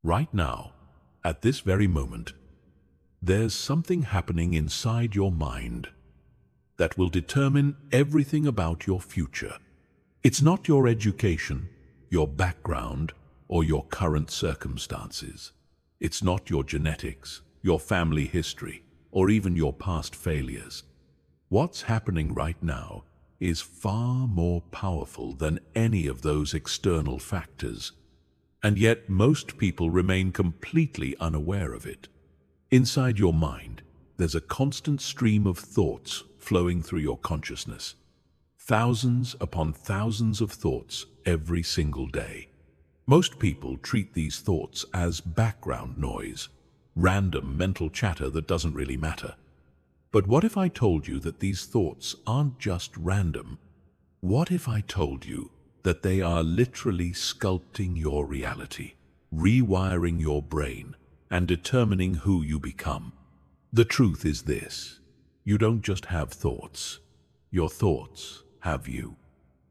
Right now, at this very moment, there's something happening inside your mind that will determine everything about your future. It's not your education, your background, or your current circumstances. It's not your genetics, your family history, or even your past failures. What's happening right now is far more powerful than any of those external factors, and yet most people remain completely unaware of it. Inside your mind, there's a constant stream of thoughts flowing through your consciousness. Thousands upon thousands of thoughts every single day. Most people treat these thoughts as background noise, random mental chatter that doesn't really matter. But what if I told you that these thoughts aren't just random? What if I told you that they are literally sculpting your reality, rewiring your brain, and determining who you become? The truth is this: you don't just have thoughts. Your thoughts have you.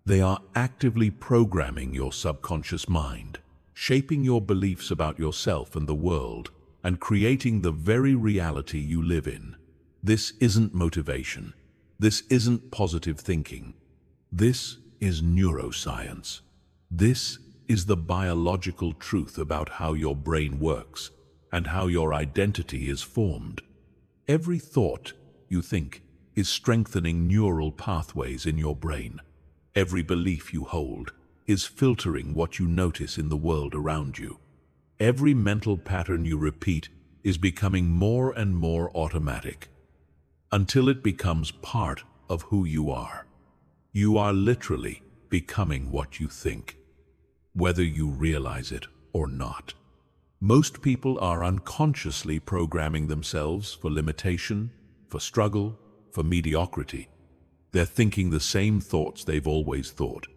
They are actively programming your subconscious mind, shaping your beliefs about yourself and the world, and creating the very reality you live in. This isn't motivation. This isn't positive thinking. This is neuroscience. This is the biological truth about how your brain works and how your identity is formed. Every thought you think is strengthening neural pathways in your brain. Every belief you hold is filtering what you notice in the world around you. Every mental pattern you repeat is becoming more and more automatic, until it becomes part of who you are. You are literally becoming what you think, whether you realize it or not. Most people are unconsciously programming themselves for limitation, for struggle, for mediocrity. They're thinking the same thoughts they've always thought,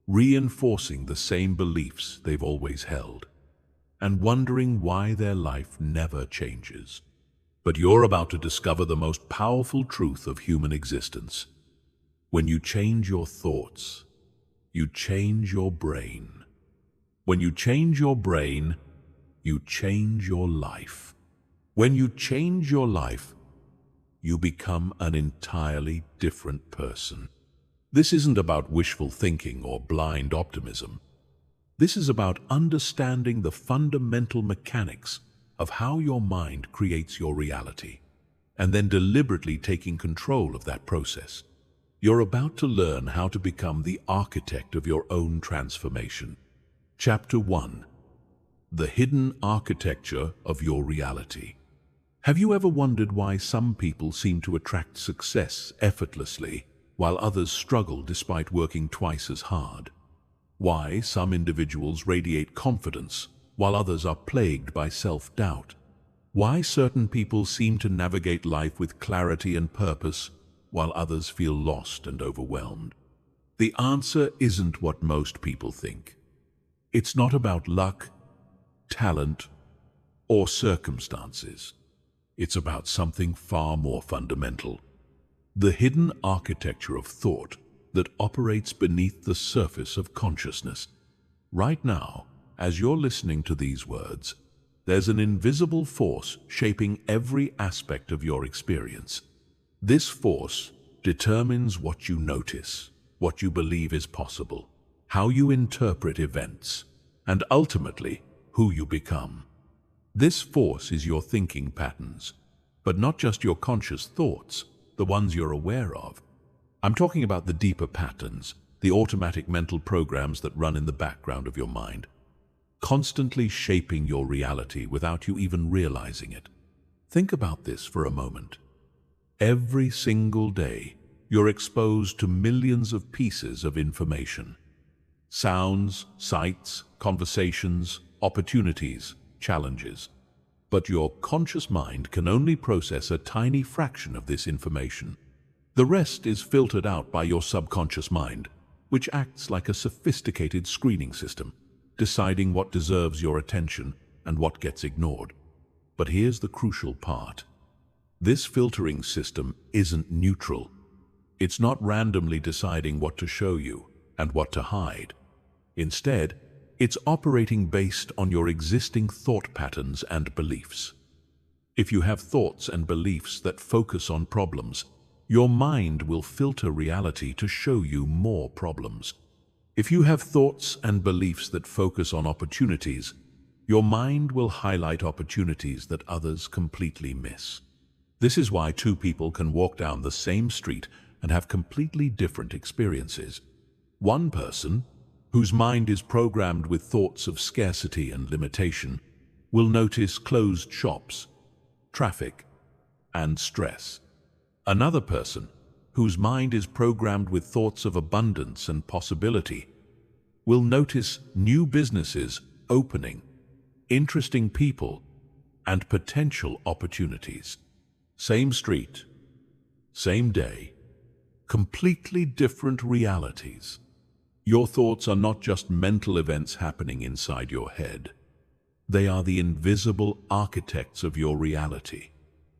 reinforcing the same beliefs they've always held, and wondering why their life never changes. But you're about to discover the most powerful truth of human existence. When you change your thoughts, you change your brain. When you change your brain, you change your life. When you change your life, you become an entirely different person. This isn't about wishful thinking or blind optimism. This is about understanding the fundamental mechanics of how your mind creates your reality, and then deliberately taking control of that process. You're about to learn how to become the architect of your own transformation. Chapter 1: The Hidden Architecture of Your Reality. Have you ever wondered why some people seem to attract success effortlessly, while others struggle despite working twice as hard? Why some individuals radiate confidence, while others are plagued by self-doubt? Why certain people seem to navigate life with clarity and purpose, while others feel lost and overwhelmed? The answer isn't what most people think. It's not about luck, talent, or circumstances. It's about something far more fundamental: the hidden architecture of thought that operates beneath the surface of consciousness. Right now, as you're listening to these words, there's an invisible force shaping every aspect of your experience. This force determines what you notice, what you believe is possible, how you interpret events, and ultimately, who you become. This force is your thinking patterns, but not just your conscious thoughts, the ones you're aware of. I'm talking about the deeper patterns, the automatic mental programs that run in the background of your mind, constantly shaping your reality without you even realizing it. Think about this for a moment. Every single day, you're exposed to millions of pieces of information. Sounds, sights, conversations, opportunities, challenges. But your conscious mind can only process a tiny fraction of this information. The rest is filtered out by your subconscious mind, which acts like a sophisticated screening system, deciding what deserves your attention and what gets ignored. But here's the crucial part. This filtering system isn't neutral. It's not randomly deciding what to show you and what to hide. Instead, It's operating based on your existing thought patterns and beliefs. If you have thoughts and beliefs that focus on problems, your mind will filter reality to show you more problems. If you have thoughts and beliefs that focus on opportunities, your mind will highlight opportunities that others completely miss. This is why two people can walk down the same street and have completely different experiences. One person, whose mind is programmed with thoughts of scarcity and limitation, will notice closed shops, traffic, and stress. Another person, whose mind is programmed with thoughts of abundance and possibility, will notice new businesses opening, interesting people, and potential opportunities. Same street, same day, completely different realities. Your thoughts are not just mental events happening inside your head. They are the invisible architects of your reality.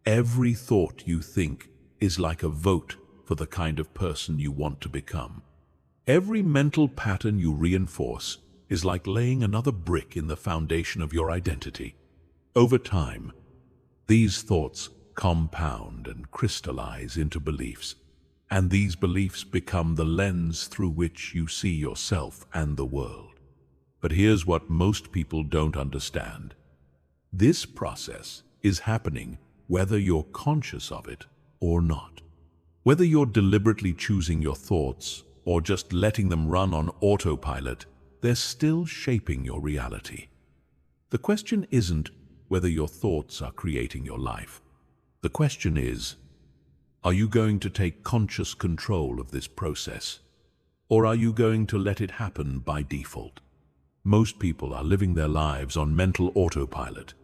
Every thought you think is like a vote for the kind of person you want to become. Every mental pattern you reinforce is like laying another brick in the foundation of your identity. Over time, these thoughts compound and crystallize into beliefs, and these beliefs become the lens through which you see yourself and the world. But here's what most people don't understand. This process is happening whether you're conscious of it or not. Whether you're deliberately choosing your thoughts or just letting them run on autopilot, they're still shaping your reality. The question isn't whether your thoughts are creating your life. The question is, are you going to take conscious control of this process, or are you going to let it happen by default? Most people are living their lives on mental autopilot.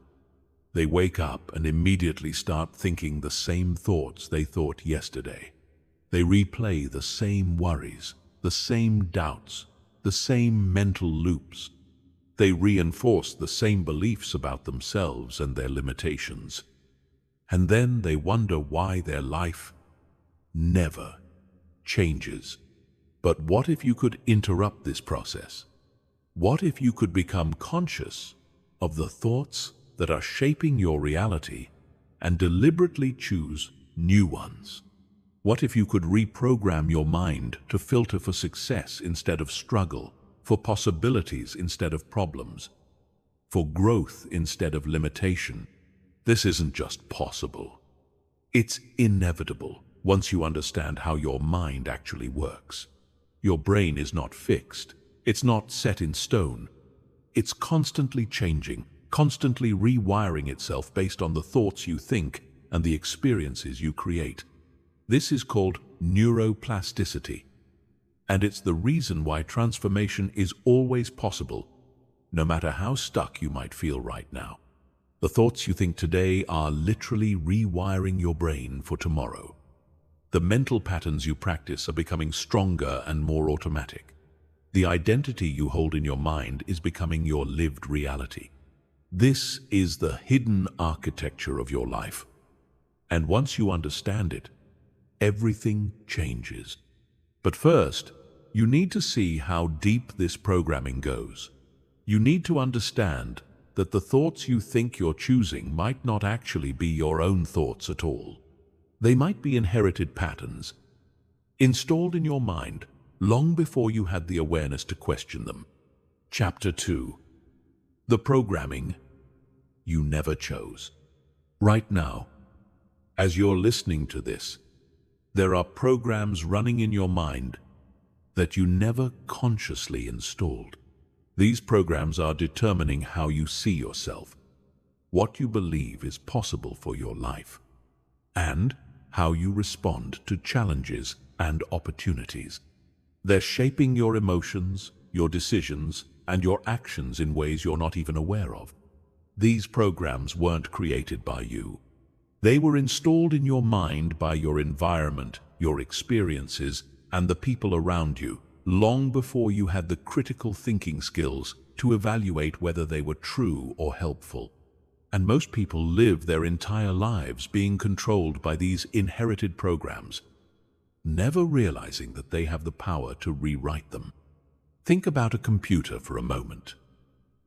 They wake up and immediately start thinking the same thoughts they thought yesterday. They replay the same worries, the same doubts, the same mental loops. They reinforce the same beliefs about themselves and their limitations. And then they wonder why their life never changes. But what if you could interrupt this process? What if you could become conscious of the thoughts that are shaping your reality and deliberately choose new ones? What if you could reprogram your mind to filter for success instead of struggle, for possibilities instead of problems, for growth instead of limitation? This isn't just possible. It's inevitable once you understand how your mind actually works. Your brain is not fixed. It's not set in stone. It's constantly changing, constantly rewiring itself based on the thoughts you think and the experiences you create. This is called neuroplasticity, and it's the reason why transformation is always possible, no matter how stuck you might feel right now. The thoughts you think today are literally rewiring your brain for tomorrow. The mental patterns you practice are becoming stronger and more automatic. The identity you hold in your mind is becoming your lived reality. This is the hidden architecture of your life. And once you understand it, everything changes. But first, you need to see how deep this programming goes. You need to understand that the thoughts you think you're choosing might not actually be your own thoughts at all. They might be inherited patterns, installed in your mind long before you had the awareness to question them. Chapter 2. The programming you never chose. Right now, as you're listening to this, there are programs running in your mind that you never consciously installed. These programs are determining how you see yourself, what you believe is possible for your life, and how you respond to challenges and opportunities. They're shaping your emotions, your decisions, and your actions in ways you're not even aware of. These programs weren't created by you. They were installed in your mind by your environment, your experiences, and the people around you, long before you had the critical thinking skills to evaluate whether they were true or helpful. And most people live their entire lives being controlled by these inherited programs, never realizing that they have the power to rewrite them. Think about a computer for a moment.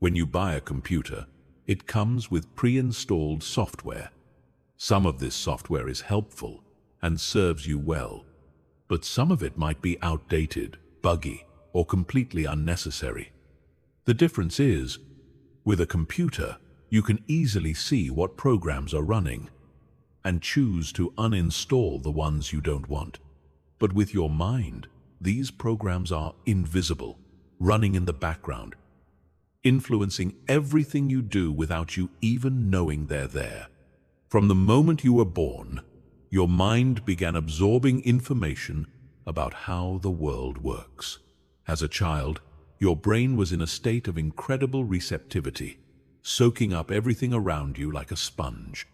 When you buy a computer, it comes with pre-installed software. Some of this software is helpful and serves you well, but some of it might be outdated, buggy, or completely unnecessary. The difference is, with a computer, you can easily see what programs are running and choose to uninstall the ones you don't want. But with your mind, these programs are invisible, running in the background, influencing everything you do without you even knowing they're there. From the moment you were born, your mind began absorbing information about how the world works. As a child, your brain was in a state of incredible receptivity, soaking up everything around you like a sponge.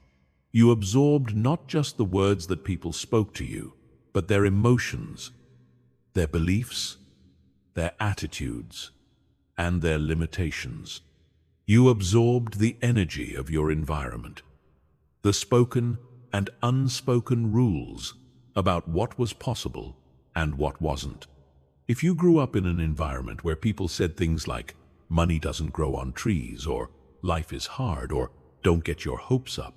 You absorbed not just the words that people spoke to you, but their emotions, their beliefs, their attitudes, and their limitations. You absorbed the energy of your environment, the spoken and unspoken rules about what was possible and what wasn't. If you grew up in an environment where people said things like, money doesn't grow on trees, or life is hard, or don't get your hopes up,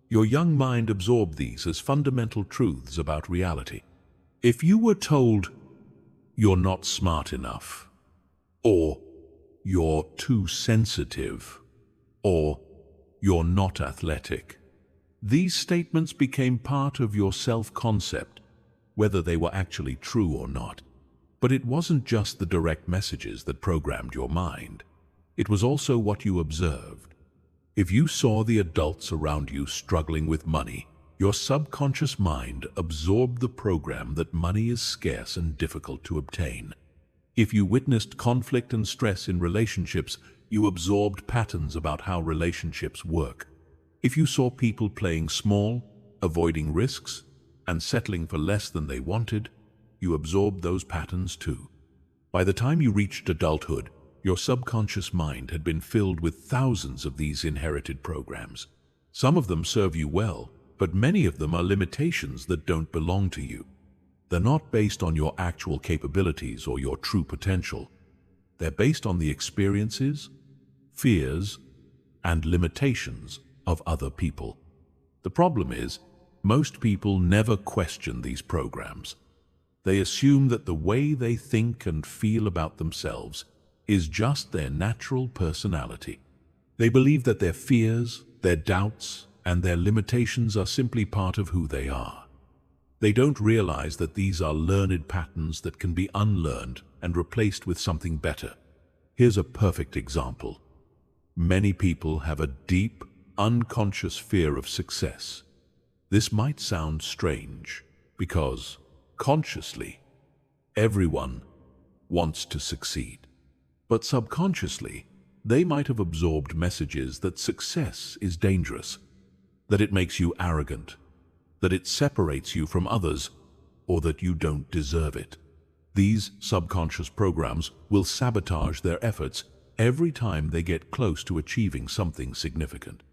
your young mind absorbed these as fundamental truths about reality. If you were told, you're not smart enough, or you're too sensitive, or you're not athletic, these statements became part of your self-concept, whether they were actually true or not. But it wasn't just the direct messages that programmed your mind. It was also what you observed. If you saw the adults around you struggling with money, your subconscious mind absorbed the program that money is scarce and difficult to obtain. If you witnessed conflict and stress in relationships, you absorbed patterns about how relationships work. If you saw people playing small, avoiding risks, and settling for less than they wanted, you absorbed those patterns too. By the time you reached adulthood, your subconscious mind had been filled with thousands of these inherited programs. Some of them serve you well, but many of them are limitations that don't belong to you. They're not based on your actual capabilities or your true potential. They're based on the experiences, fears, and limitations of other people. The problem is, most people never question these programs. They assume that the way they think and feel about themselves is just their natural personality. They believe that their fears, their doubts, and their limitations are simply part of who they are. They don't realize that these are learned patterns that can be unlearned and replaced with something better. Here's a perfect example. Many people have a deep, unconscious fear of success. This might sound strange because, consciously, everyone wants to succeed. But subconsciously, they might have absorbed messages that success is dangerous, that it makes you arrogant, that it separates you from others, or that you don't deserve it. These subconscious programs will sabotage their efforts every time they get close to achieving something significant.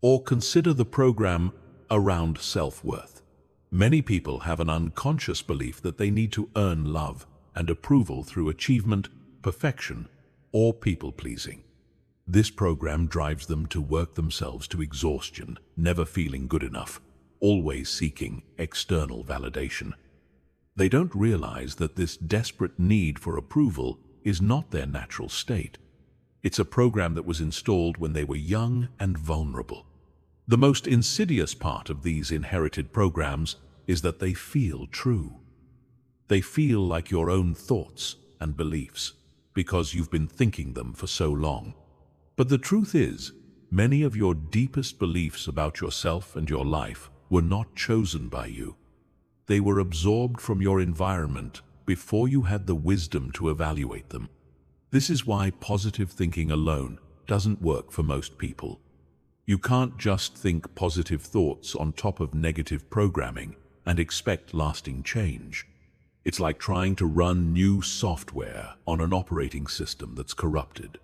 Or consider the program around self-worth. Many people have an unconscious belief that they need to earn love and approval through achievement, perfection, or people-pleasing. This program drives them to work themselves to exhaustion, never feeling good enough, always seeking external validation. They don't realize that this desperate need for approval is not their natural state. It's a program that was installed when they were young and vulnerable. The most insidious part of these inherited programs is that they feel true. They feel like your own thoughts and beliefs because you've been thinking them for so long. But the truth is, many of your deepest beliefs about yourself and your life were not chosen by you. They were absorbed from your environment before you had the wisdom to evaluate them. This is why positive thinking alone doesn't work for most people. You can't just think positive thoughts on top of negative programming and expect lasting change. It's like trying to run new software on an operating system that's corrupted.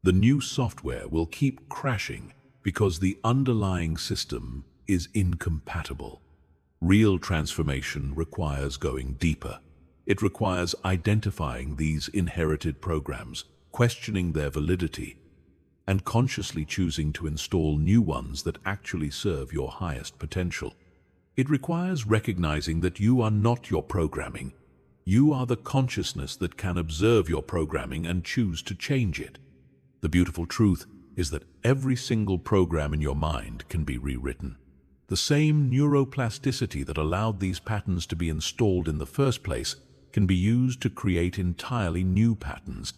The new software will keep crashing because the underlying system is incompatible. Real transformation requires going deeper. It requires identifying these inherited programs, questioning their validity, and consciously choosing to install new ones that actually serve your highest potential. It requires recognizing that you are not your programming. You are the consciousness that can observe your programming and choose to change it. The beautiful truth is that every single program in your mind can be rewritten. The same neuroplasticity that allowed these patterns to be installed in the first place can be used to create entirely new patterns.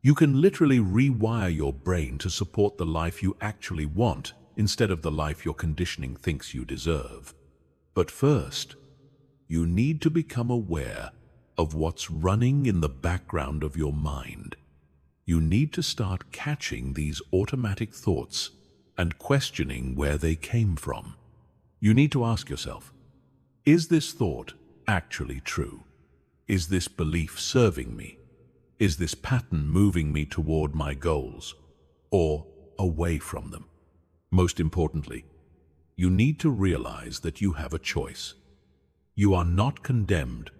You can literally rewire your brain to support the life you actually want instead of the life your conditioning thinks you deserve. But first, you need to become aware of what's running in the background of your mind. You need to start catching these automatic thoughts and questioning where they came from. You need to ask yourself, is this thought actually true? Is this belief serving me? Is this pattern moving me toward my goals or away from them? Most importantly, you need to realize that you have a choice. You are not condemned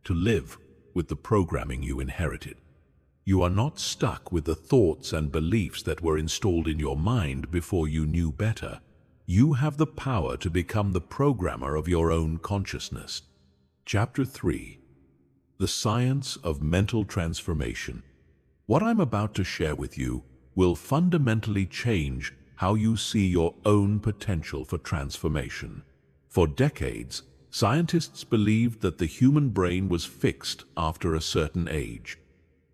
to live with the programming you inherited. You are not stuck with the thoughts and beliefs that were installed in your mind before you knew better. You have the power to become the programmer of your own consciousness. Chapter 3. The Science of Mental Transformation. What I'm about to share with you will fundamentally change how you see your own potential for transformation. For decades, scientists believed that the human brain was fixed after a certain age.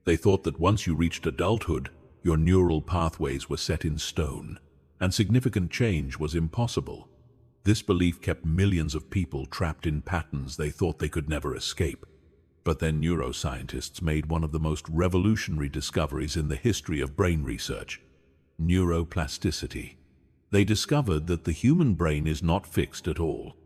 They thought that once you reached adulthood, your neural pathways were set in stone, and significant change was impossible. This belief kept millions of people trapped in patterns they thought they could never escape. But then neuroscientists made one of the most revolutionary discoveries in the history of brain research: neuroplasticity. They discovered that the human brain is not fixed at all.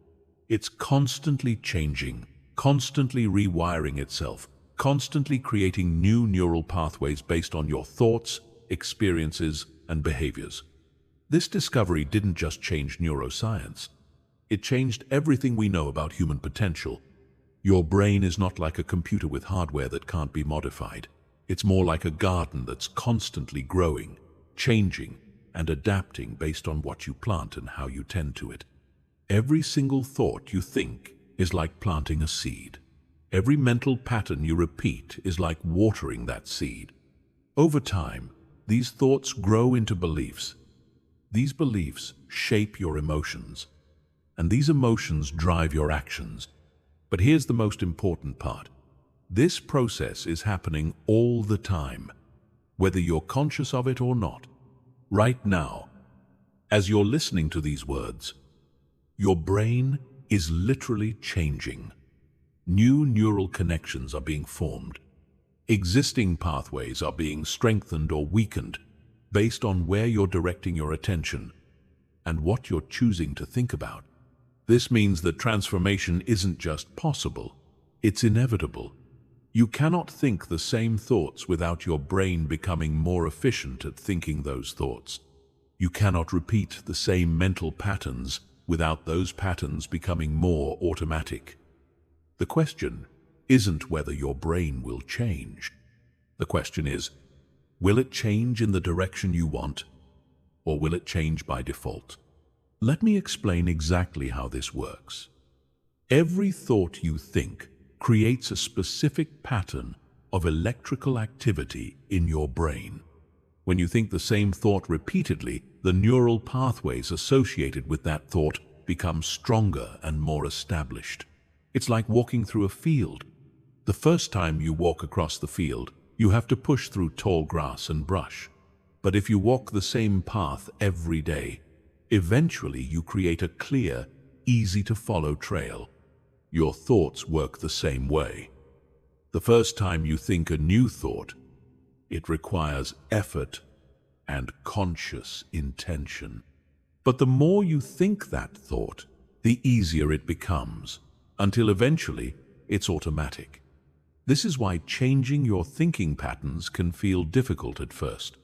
It's constantly changing, constantly rewiring itself, constantly creating new neural pathways based on your thoughts, experiences, and behaviors. This discovery didn't just change neuroscience. It changed everything we know about human potential. Your brain is not like a computer with hardware that can't be modified. It's more like a garden that's constantly growing, changing, and adapting based on what you plant and how you tend to it. Every single thought you think is like planting a seed. Every mental pattern you repeat is like watering that seed. Over time, these thoughts grow into beliefs. These beliefs shape your emotions, and these emotions drive your actions. But here's the most important part. This process is happening all the time, whether you're conscious of it or not. Right now, as you're listening to these words, your brain is literally changing. New neural connections are being formed. Existing pathways are being strengthened or weakened based on where you're directing your attention and what you're choosing to think about. This means that transformation isn't just possible, it's inevitable. You cannot think the same thoughts without your brain becoming more efficient at thinking those thoughts. You cannot repeat the same mental patterns without those patterns becoming more automatic. The question isn't whether your brain will change. The question is, will it change in the direction you want, or will it change by default? Let me explain exactly how this works. Every thought you think creates a specific pattern of electrical activity in your brain. When you think the same thought repeatedly, the neural pathways associated with that thought become stronger and more established. It's like walking through a field. The first time you walk across the field, you have to push through tall grass and brush. But if you walk the same path every day, eventually you create a clear, easy-to-follow trail. Your thoughts work the same way. The first time you think a new thought, it requires effort and conscious intention. But the more you think that thought, the easier it becomes, until eventually it's automatic. This is why changing your thinking patterns can feel difficult at first.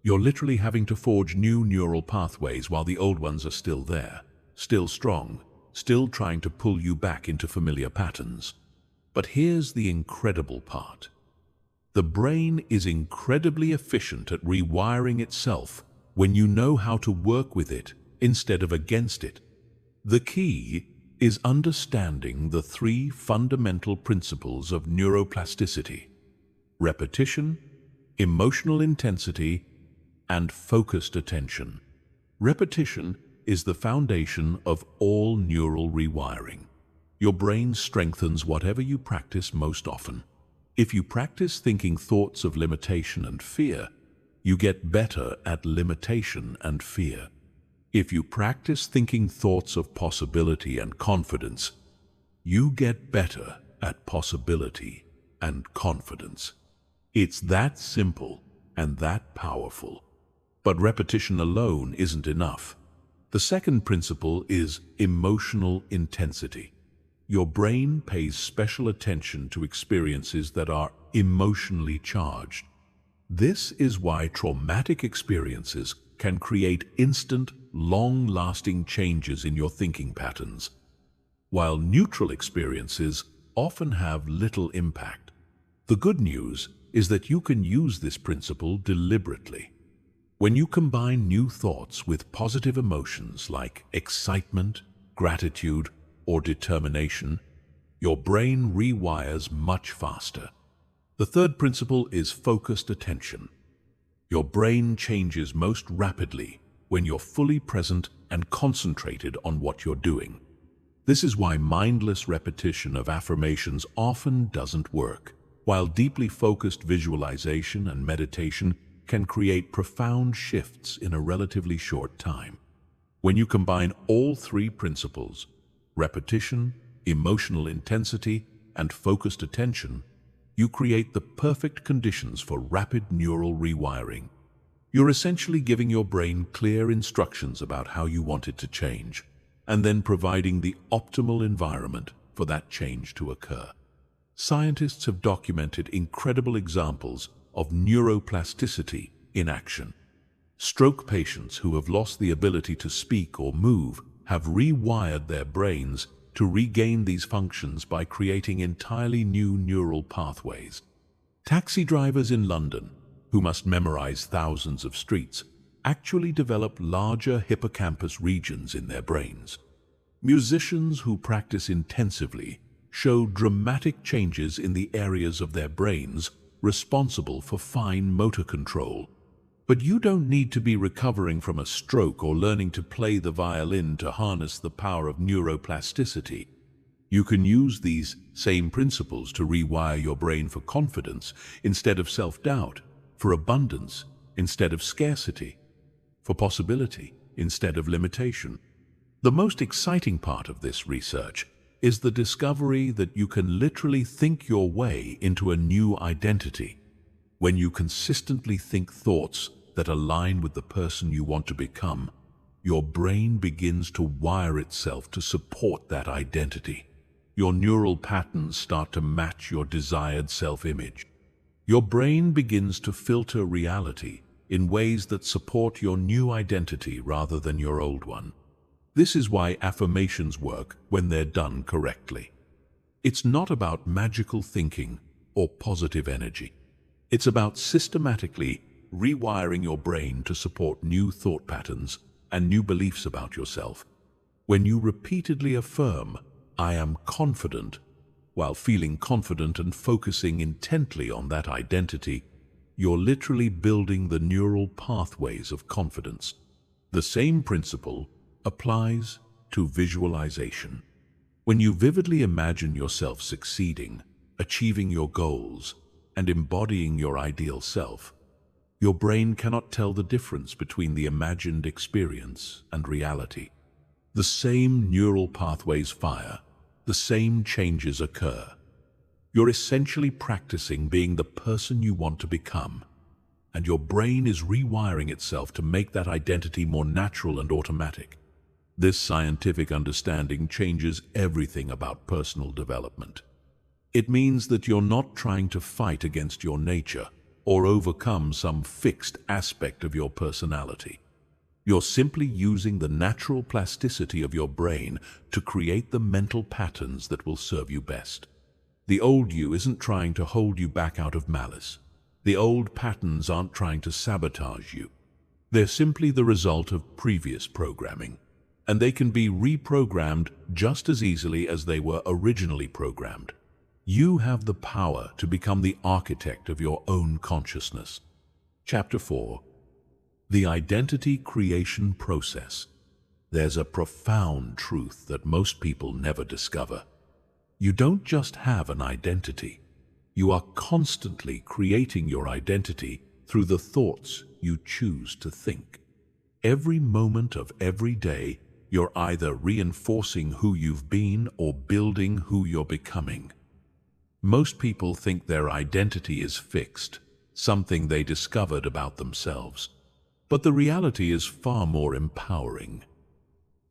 You're literally having to forge new neural pathways while the old ones are still there, still strong, still trying to pull you back into familiar patterns. But here's the incredible part. The brain is incredibly efficient at rewiring itself when you know how to work with it instead of against it. The key is understanding the three fundamental principles of neuroplasticity: repetition, emotional intensity, and focused attention. Repetition is the foundation of all neural rewiring. Your brain strengthens whatever you practice most often. If you practice thinking thoughts of limitation and fear, you get better at limitation and fear. If you practice thinking thoughts of possibility and confidence, you get better at possibility and confidence. It's that simple and that powerful. But repetition alone isn't enough. The second principle is emotional intensity. Your brain pays special attention to experiences that are emotionally charged. This is why traumatic experiences can create instant, long-lasting changes in your thinking patterns, while neutral experiences often have little impact. The good news is that you can use this principle deliberately. When you combine new thoughts with positive emotions like excitement, gratitude, or determination, your brain rewires much faster. The third principle is focused attention. Your brain changes most rapidly when you're fully present and concentrated on what you're doing. This is why mindless repetition of affirmations often doesn't work, while deeply focused visualization and meditation can create profound shifts in a relatively short time. When you combine all three principles, repetition, emotional intensity, and focused attention, you create the perfect conditions for rapid neural rewiring. You're essentially giving your brain clear instructions about how you want it to change, and then providing the optimal environment for that change to occur. Scientists have documented incredible examples of neuroplasticity in action. Stroke patients who have lost the ability to speak or move have rewired their brains to regain these functions by creating entirely new neural pathways. Taxi drivers in London, who must memorize thousands of streets, actually develop larger hippocampus regions in their brains. Musicians who practice intensively show dramatic changes in the areas of their brains responsible for fine motor control. But you don't need to be recovering from a stroke or learning to play the violin to harness the power of neuroplasticity. You can use these same principles to rewire your brain for confidence instead of self-doubt, for abundance instead of scarcity, for possibility instead of limitation. The most exciting part of this research is the discovery that you can literally think your way into a new identity. When you consistently think thoughts that align with the person you want to become, your brain begins to wire itself to support that identity. Your neural patterns start to match your desired self-image. Your brain begins to filter reality in ways that support your new identity rather than your old one. This is why affirmations work when they're done correctly. It's not about magical thinking or positive energy. It's about systematically rewiring your brain to support new thought patterns and new beliefs about yourself. When you repeatedly affirm, "I am confident," while feeling confident and focusing intently on that identity, you're literally building the neural pathways of confidence. The same principle applies to visualization. When you vividly imagine yourself succeeding, achieving your goals, and embodying your ideal self, your brain cannot tell the difference between the imagined experience and reality. The same neural pathways fire, the same changes occur. You're essentially practicing being the person you want to become, and your brain is rewiring itself to make that identity more natural and automatic. This scientific understanding changes everything about personal development. It means that you're not trying to fight against your nature or overcome some fixed aspect of your personality. You're simply using the natural plasticity of your brain to create the mental patterns that will serve you best. The old you isn't trying to hold you back out of malice. The old patterns aren't trying to sabotage you. They're simply the result of previous programming, and they can be reprogrammed just as easily as they were originally programmed. You have the power to become the architect of your own consciousness. Chapter 4. The Identity Creation Process. There's a profound truth that most people never discover. You don't just have an identity. You are constantly creating your identity through the thoughts you choose to think. Every moment of every day, you're either reinforcing who you've been or building who you're becoming. Most people think their identity is fixed, something they discovered about themselves. But the reality is far more empowering.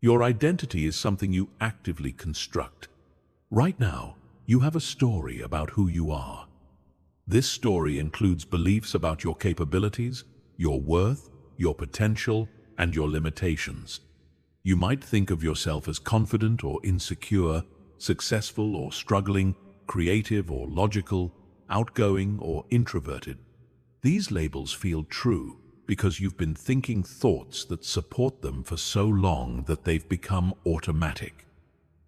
Your identity is something you actively construct. Right now, you have a story about who you are. This story includes beliefs about your capabilities, your worth, your potential, and your limitations. You might think of yourself as confident or insecure, successful or struggling, creative or logical, outgoing or introverted. These labels feel true because you've been thinking thoughts that support them for so long that they've become automatic.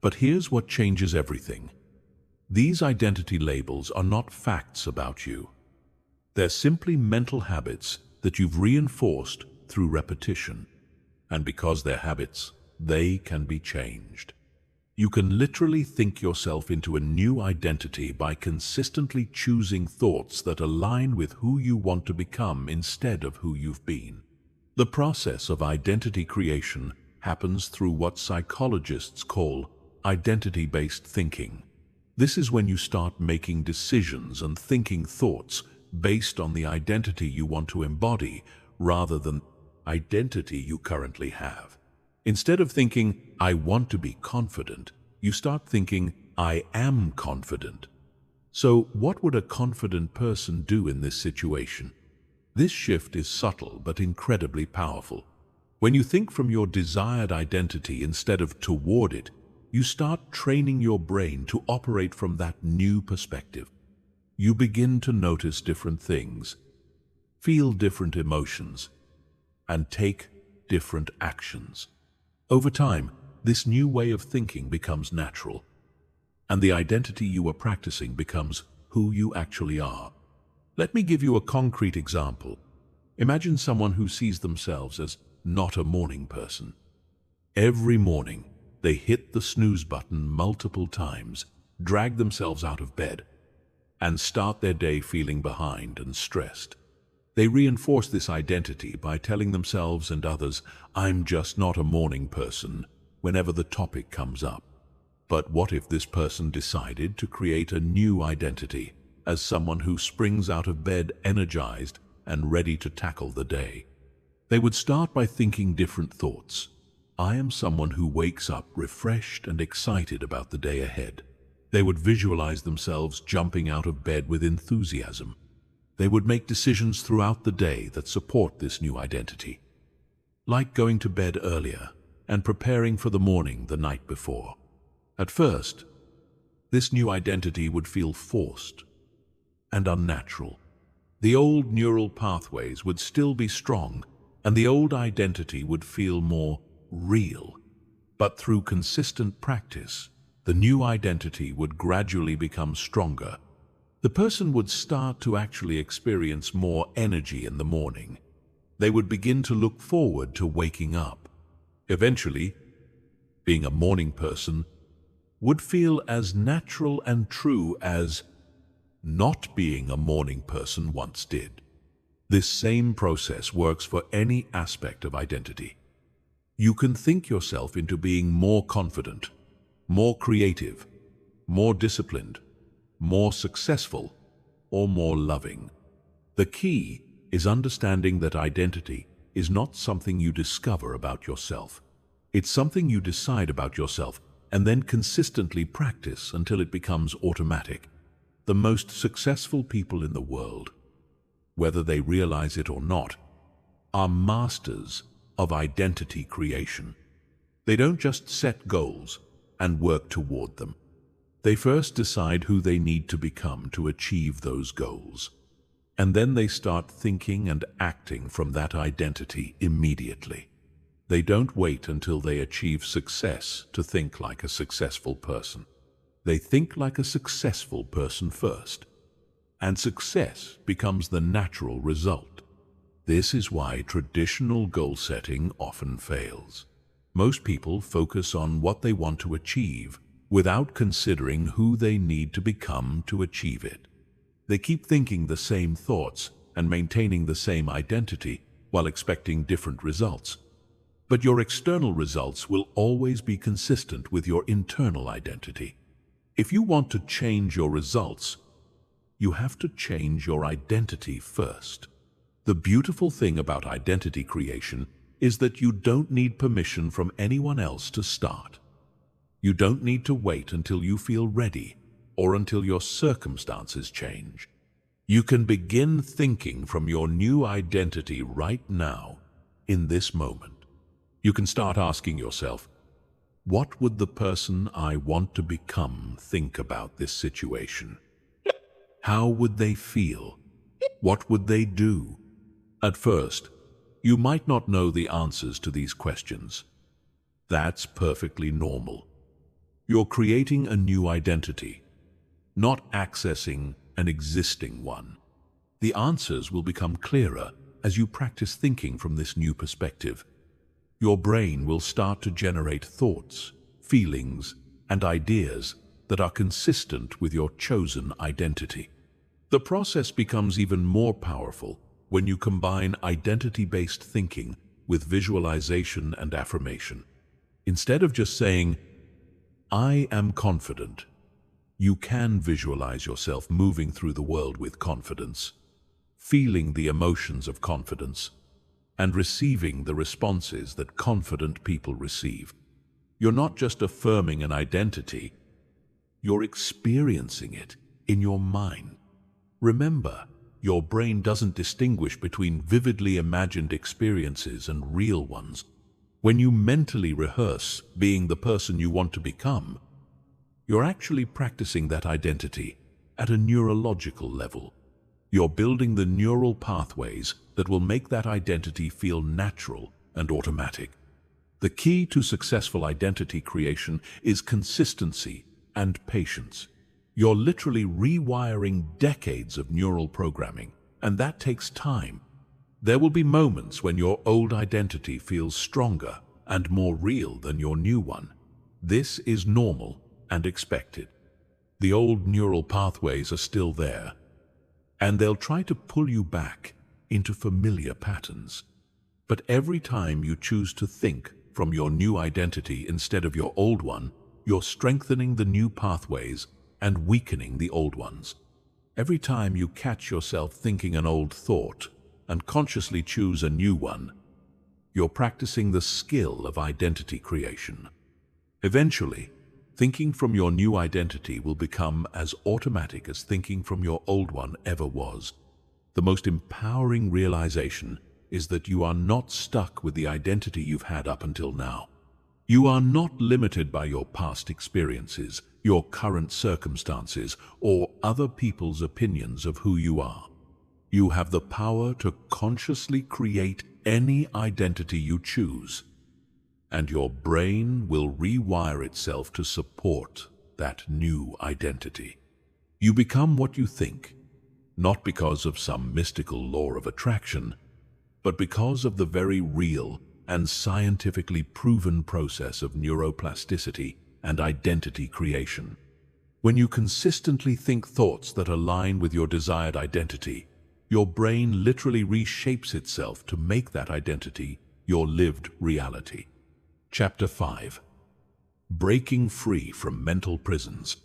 But here's what changes everything. These identity labels are not facts about you. They're simply mental habits that you've reinforced through repetition. And because they're habits, they can be changed. You can literally think yourself into a new identity by consistently choosing thoughts that align with who you want to become instead of who you've been. The process of identity creation happens through what psychologists call identity-based thinking. This is when you start making decisions and thinking thoughts based on the identity you want to embody rather than identity you currently have. Instead of thinking, I want to be confident, you start thinking, I am confident. So what would a confident person do in this situation? This shift is subtle but incredibly powerful. When you think from your desired identity instead of toward it, you start training your brain to operate from that new perspective. You begin to notice different things, feel different emotions, and take different actions. Over time, this new way of thinking becomes natural, and the identity you are practicing becomes who you actually are. Let me give you a concrete example. Imagine someone who sees themselves as not a morning person. Every morning, they hit the snooze button multiple times, drag themselves out of bed, and start their day feeling behind and stressed. They reinforce this identity by telling themselves and others, I'm just not a morning person, whenever the topic comes up. But what if this person decided to create a new identity as someone who springs out of bed energized and ready to tackle the day? They would start by thinking different thoughts. I am someone who wakes up refreshed and excited about the day ahead. They would visualize themselves jumping out of bed with enthusiasm. They would make decisions throughout the day that support this new identity, like going to bed earlier and preparing for the morning the night before. At first, this new identity would feel forced and unnatural. The old neural pathways would still be strong, and the old identity would feel more real. But through consistent practice, the new identity would gradually become stronger. The person would start to actually experience more energy in the morning. They would begin to look forward to waking up. Eventually, being a morning person would feel as natural and true as not being a morning person once did. This same process works for any aspect of identity. You can think yourself into being more confident, more creative, more disciplined, more successful, or more loving. The key is understanding that identity is not something you discover about yourself. It's something you decide about yourself and then consistently practice until it becomes automatic. The most successful people in the world, whether they realize it or not, are masters of identity creation. They don't just set goals and work toward them. They first decide who they need to become to achieve those goals. And then they start thinking and acting from that identity immediately. They don't wait until they achieve success to think like a successful person. They think like a successful person first, and success becomes the natural result. This is why traditional goal setting often fails. Most people focus on what they want to achieve without considering who they need to become to achieve it. They keep thinking the same thoughts and maintaining the same identity while expecting different results. But your external results will always be consistent with your internal identity. If you want to change your results, you have to change your identity first. The beautiful thing about identity creation is that you don't need permission from anyone else to start. You don't need to wait until you feel ready or until your circumstances change. You can begin thinking from your new identity right now, in this moment. You can start asking yourself, what would the person I want to become think about this situation? How would they feel? What would they do? At first, you might not know the answers to these questions. That's perfectly normal. You're creating a new identity, not accessing an existing one. The answers will become clearer as you practice thinking from this new perspective. Your brain will start to generate thoughts, feelings, and ideas that are consistent with your chosen identity. The process becomes even more powerful when you combine identity-based thinking with visualization and affirmation. Instead of just saying, I am confident, you can visualize yourself moving through the world with confidence, feeling the emotions of confidence, and receiving the responses that confident people receive. You're not just affirming an identity, you're experiencing it in your mind. Remember, your brain doesn't distinguish between vividly imagined experiences and real ones. When you mentally rehearse being the person you want to become, you're actually practicing that identity at a neurological level. You're building the neural pathways that will make that identity feel natural and automatic. The key to successful identity creation is consistency and patience. You're literally rewiring decades of neural programming, and that takes time. There will be moments when your old identity feels stronger and more real than your new one. This is normal and expected. The old neural pathways are still there, and they'll try to pull you back into familiar patterns. But every time you choose to think from your new identity instead of your old one, you're strengthening the new pathways and weakening the old ones. Every time you catch yourself thinking an old thought and consciously choose a new one, you're practicing the skill of identity creation. Eventually, thinking from your new identity will become as automatic as thinking from your old one ever was. The most empowering realization is that you are not stuck with the identity you've had up until now. You are not limited by your past experiences, your current circumstances, or other people's opinions of who you are. You have the power to consciously create any identity you choose, and your brain will rewire itself to support that new identity. You become what you think, not because of some mystical law of attraction, but because of the very real and scientifically proven process of neuroplasticity and identity creation. When you consistently think thoughts that align with your desired identity, your brain literally reshapes itself to make that identity your lived reality. Chapter 5. Breaking free from mental prisons.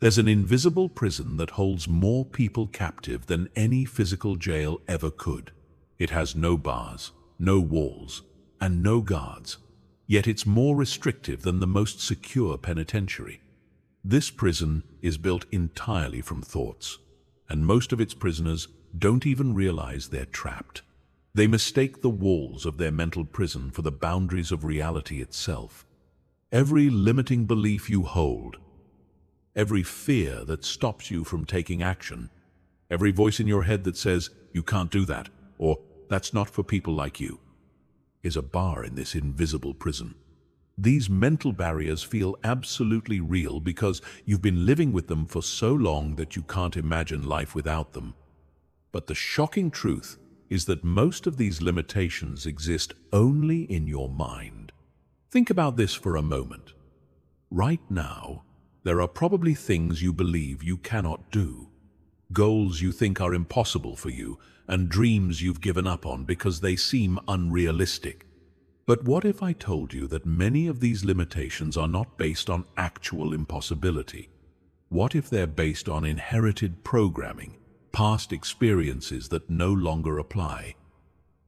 There's an invisible prison that holds more people captive than any physical jail ever could. It has no bars, no walls, and no guards, yet it's more restrictive than the most secure penitentiary. This prison is built entirely from thoughts, and most of its prisoners don't even realize they're trapped. They mistake the walls of their mental prison for the boundaries of reality itself. Every limiting belief you hold, every fear that stops you from taking action, Every voice in your head that says, "You can't do that," or "That's not for people like you," is a bar in this invisible prison. These mental barriers feel absolutely real because you've been living with them for so long that you can't imagine life without them. But the shocking truth is that most of these limitations exist only in your mind. Think about this for a moment. Right now, there are probably things you believe you cannot do, goals you think are impossible for you, and dreams you've given up on because they seem unrealistic. But what if I told you that many of these limitations are not based on actual impossibility? What if they're based on inherited programming, past experiences that no longer apply,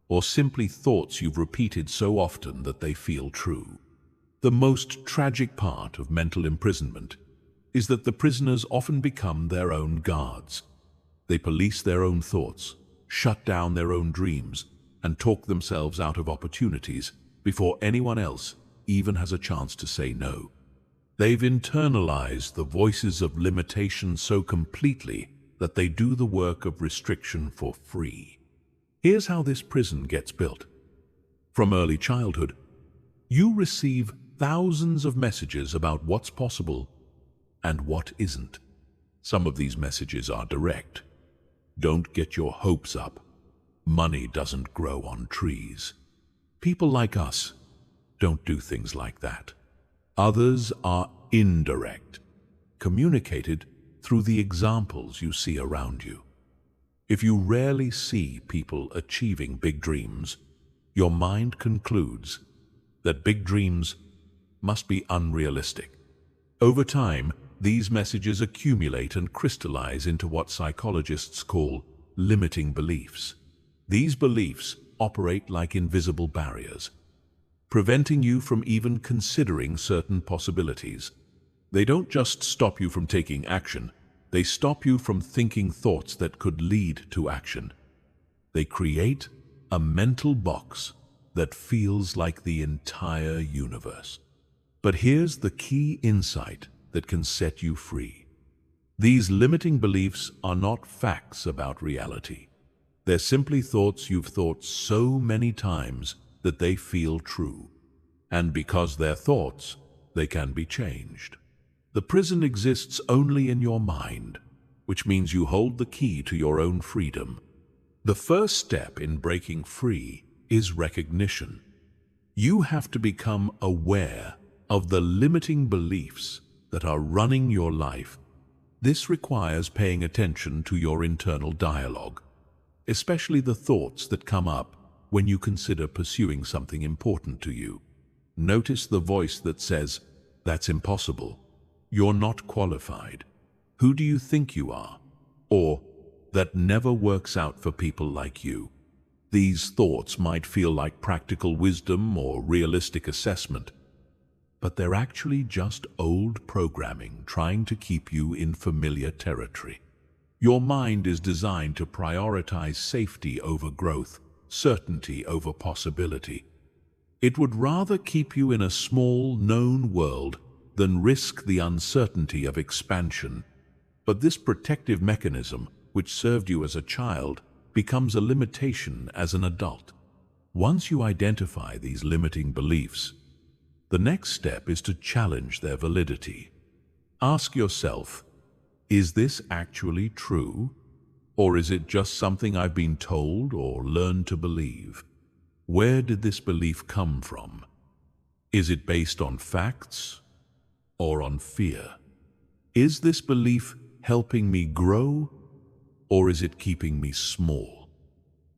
or simply thoughts you've repeated so often that they feel true? The most tragic part of mental imprisonment is that the prisoners often become their own guards. They police their own thoughts, shut down their own dreams, and talk themselves out of opportunities before anyone else even has a chance to say no. They've internalized the voices of limitation so completely that they do the work of restriction for free. Here's how this prison gets built. From early childhood, you receive thousands of messages about what's possible and what isn't. Some of these messages are direct. Don't get your hopes up. Money doesn't grow on trees. People like us don't do things like that. Others are indirect, communicated through the examples you see around you. If you rarely see people achieving big dreams, your mind concludes that big dreams must be unrealistic. Over time, these messages accumulate and crystallize into what psychologists call limiting beliefs. These beliefs operate like invisible barriers, preventing you from even considering certain possibilities. They don't just stop you from taking action, they stop you from thinking thoughts that could lead to action. They create a mental box that feels like the entire universe. But here's the key insight that can set you free. These limiting beliefs are not facts about reality. They're simply thoughts you've thought so many times that they feel true. And because they're thoughts, they can be changed. The prison exists only in your mind, which means you hold the key to your own freedom. The first step in breaking free is recognition. You have to become aware of the limiting beliefs that are running your life. This requires paying attention to your internal dialogue, especially the thoughts that come up when you consider pursuing something important to you. Notice the voice that says, "That's impossible," "You're not qualified," "Who do you think you are?" or "That never works out for people like you." These thoughts might feel like practical wisdom or realistic assessment, but they're actually just old programming trying to keep you in familiar territory. Your mind is designed to prioritize safety over growth, certainty over possibility. It would rather keep you in a small, known world than risk the uncertainty of expansion. But this protective mechanism, which served you as a child, becomes a limitation as an adult. Once you identify these limiting beliefs, the next step is to challenge their validity. Ask yourself, is this actually true? Or is it just something I've been told or learned to believe? Where did this belief come from? Is it based on facts or on fear? Is this belief helping me grow, or is it keeping me small?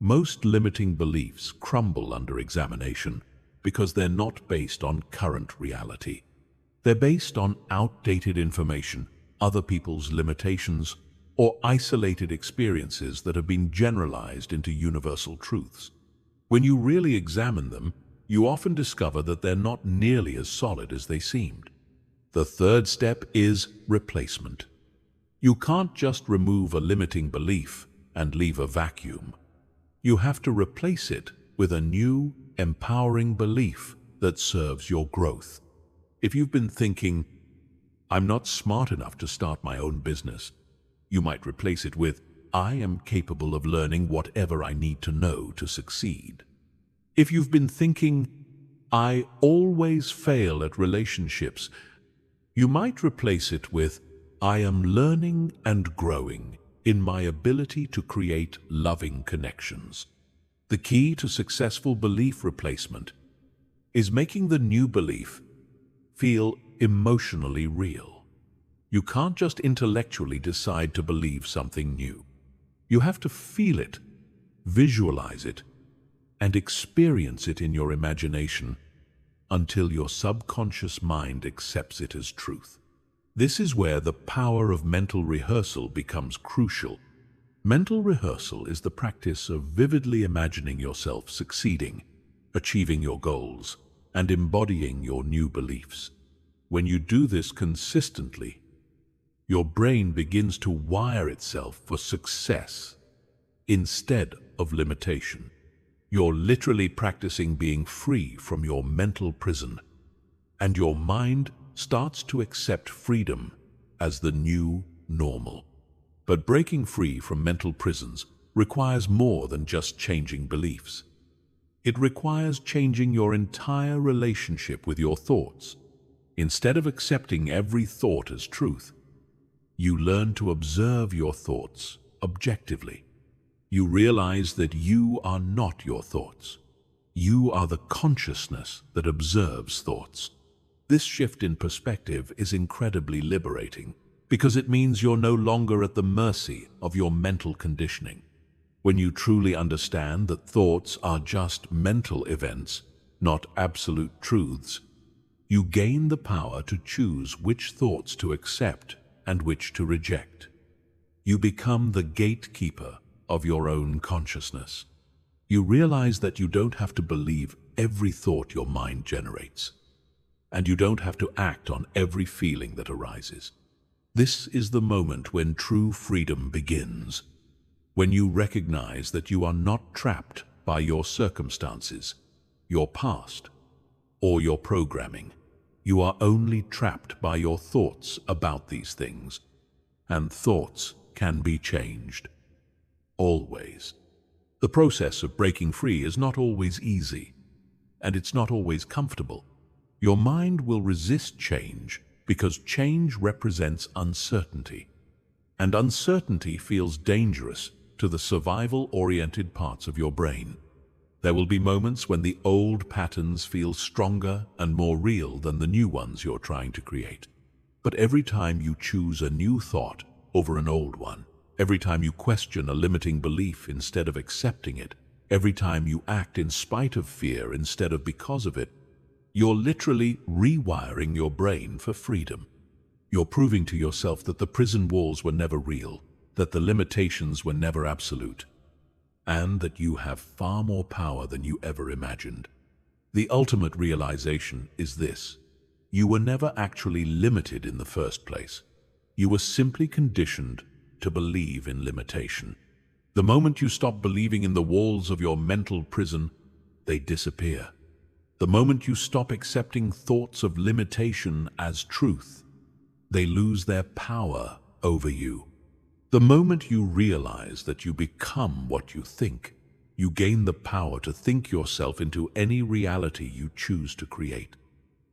Most limiting beliefs crumble under examination because they're not based on current reality. They're based on outdated information, other people's limitations, or isolated experiences that have been generalized into universal truths. When you really examine them, you often discover that they're not nearly as solid as they seemed. The third step is replacement. You can't just remove a limiting belief and leave a vacuum. You have to replace it with a new, empowering belief that serves your growth. If you've been thinking, "I'm not smart enough to start my own business," you might replace it with, I am capable of learning whatever I need to know to succeed. If you've been thinking, I always fail at relationships, you might replace it with, I am learning and growing in my ability to create loving connections. The key to successful belief replacement is making the new belief feel emotionally real. You can't just intellectually decide to believe something new. You have to feel it, visualize it, and experience it in your imagination until your subconscious mind accepts it as truth. This is where the power of mental rehearsal becomes crucial. Mental rehearsal is the practice of vividly imagining yourself succeeding, achieving your goals, and embodying your new beliefs. When you do this consistently, your brain begins to wire itself for success instead of limitation. You're literally practicing being free from your mental prison, and your mind starts to accept freedom as the new normal. But breaking free from mental prisons requires more than just changing beliefs. It requires changing your entire relationship with your thoughts. Instead of accepting every thought as truth, you learn to observe your thoughts objectively. You realize that you are not your thoughts. You are the consciousness that observes thoughts. This shift in perspective is incredibly liberating because it means you're no longer at the mercy of your mental conditioning. When you truly understand that thoughts are just mental events, not absolute truths, you gain the power to choose which thoughts to accept and which to reject. You become the gatekeeper of your own consciousness. You realize that you don't have to believe every thought your mind generates, and you don't have to act on every feeling that arises. This is the moment when true freedom begins, when you recognize that you are not trapped by your circumstances, your past, or your programming. You are only trapped by your thoughts about these things, and thoughts can be changed. Always. The process of breaking free is not always easy, and it's not always comfortable. Your mind will resist change because change represents uncertainty, and uncertainty feels dangerous to the survival-oriented parts of your brain. There will be moments when the old patterns feel stronger and more real than the new ones you're trying to create. But every time you choose a new thought over an old one, every time you question a limiting belief instead of accepting it, every time you act in spite of fear instead of because of it, you're literally rewiring your brain for freedom. You're proving to yourself that the prison walls were never real, that the limitations were never absolute, and that you have far more power than you ever imagined. The ultimate realization is this: you were never actually limited in the first place. You were simply conditioned to believe in limitation. The moment you stop believing in the walls of your mental prison, they disappear. The moment you stop accepting thoughts of limitation as truth, they lose their power over you. The moment you realize that you become what you think, you gain the power to think yourself into any reality you choose to create.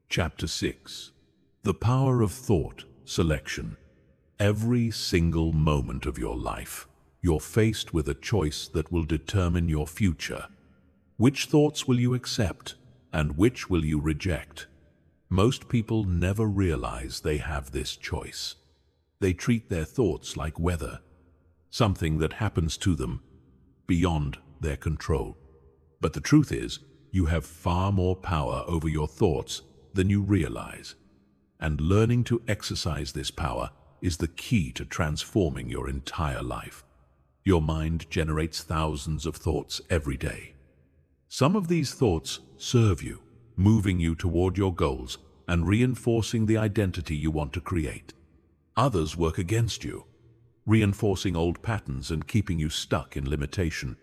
Chapter 6. The Power of Thought Selection. Every single moment of your life, you're faced with a choice that will determine your future. Which thoughts will you accept, and which will you reject? Most people never realize they have this choice. They treat their thoughts like weather, something that happens to them beyond their control. But the truth is, you have far more power over your thoughts than you realize. And learning to exercise this power is the key to transforming your entire life. Your mind generates thousands of thoughts every day. Some of these thoughts serve you, moving you toward your goals and reinforcing the identity you want to create. Others work against you, reinforcing old patterns and keeping you stuck in limitation.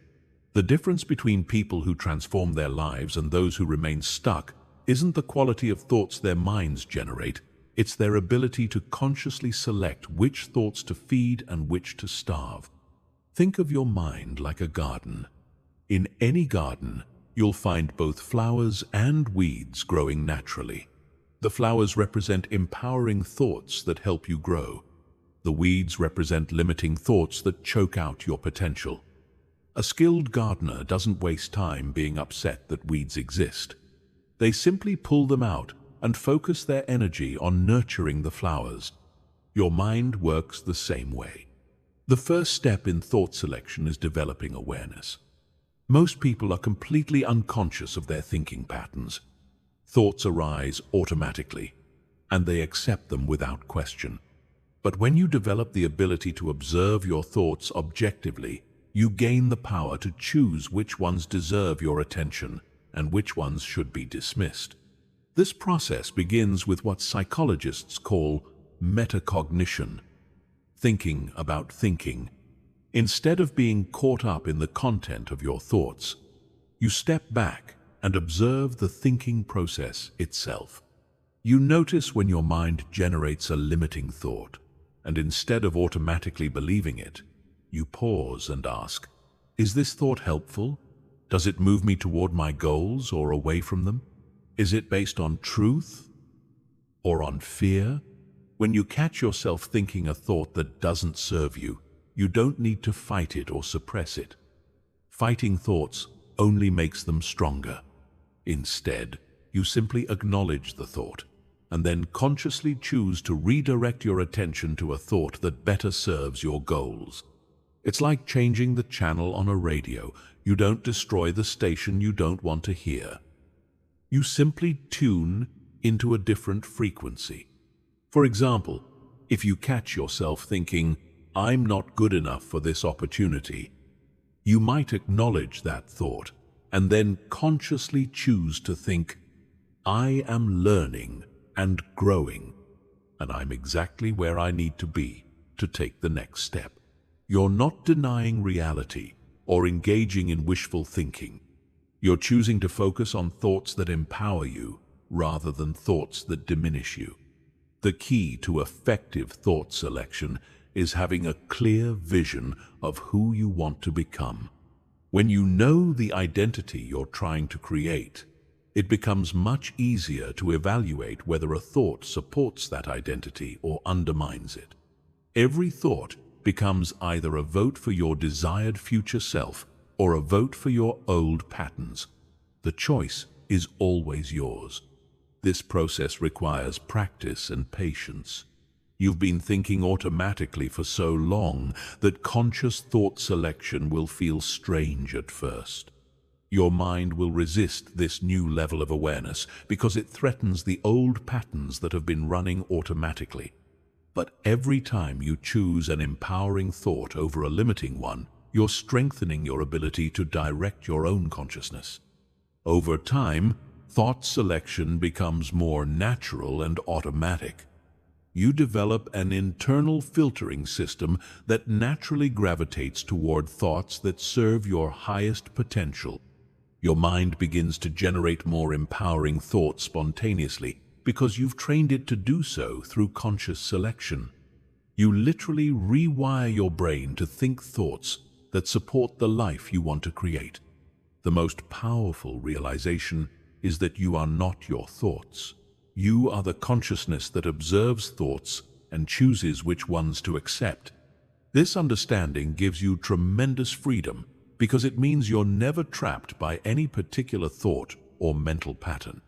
The difference between people who transform their lives and those who remain stuck isn't the quality of thoughts their minds generate, it's their ability to consciously select which thoughts to feed and which to starve. Think of your mind like a garden. In any garden, you'll find both flowers and weeds growing naturally. The flowers represent empowering thoughts that help you grow. The weeds represent limiting thoughts that choke out your potential. A skilled gardener doesn't waste time being upset that weeds exist. They simply pull them out and focus their energy on nurturing the flowers. Your mind works the same way. The first step in thought selection is developing awareness. Most people are completely unconscious of their thinking patterns. Thoughts arise automatically, and they accept them without question. But when you develop the ability to observe your thoughts objectively, you gain the power to choose which ones deserve your attention and which ones should be dismissed. This process begins with what psychologists call metacognition, thinking about thinking. Instead of being caught up in the content of your thoughts, you step back and observe the thinking process itself. You notice when your mind generates a limiting thought, and instead of automatically believing it, you pause and ask, is this thought helpful? Does it move me toward my goals or away from them? Is it based on truth or on fear? When you catch yourself thinking a thought that doesn't serve you, you don't need to fight it or suppress it. Fighting thoughts only makes them stronger. Instead, you simply acknowledge the thought and then consciously choose to redirect your attention to a thought that better serves your goals. It's like changing the channel on a radio. You don't destroy the station you don't want to hear. You simply tune into a different frequency. For example, if you catch yourself thinking, I'm not good enough for this opportunity, you might acknowledge that thought and then consciously choose to think, I am learning and growing, and I'm exactly where I need to be to take the next step. You're not denying reality or engaging in wishful thinking. You're choosing to focus on thoughts that empower you rather than thoughts that diminish you. The key to effective thought selection is having a clear vision of who you want to become. When you know the identity you're trying to create, it becomes much easier to evaluate whether a thought supports that identity or undermines it. Every thought becomes either a vote for your desired future self or a vote for your old patterns. The choice is always yours. This process requires practice and patience. You've been thinking automatically for so long that conscious thought selection will feel strange at first. Your mind will resist this new level of awareness because it threatens the old patterns that have been running automatically. But every time you choose an empowering thought over a limiting one, you're strengthening your ability to direct your own consciousness. Over time, thought selection becomes more natural and automatic. You develop an internal filtering system that naturally gravitates toward thoughts that serve your highest potential. Your mind begins to generate more empowering thoughts spontaneously because you've trained it to do so through conscious selection. You literally rewire your brain to think thoughts that support the life you want to create. The most powerful realization is that you are not your thoughts. You are the consciousness that observes thoughts and chooses which ones to accept. This understanding gives you tremendous freedom because it means you're never trapped by any particular thought or mental pattern.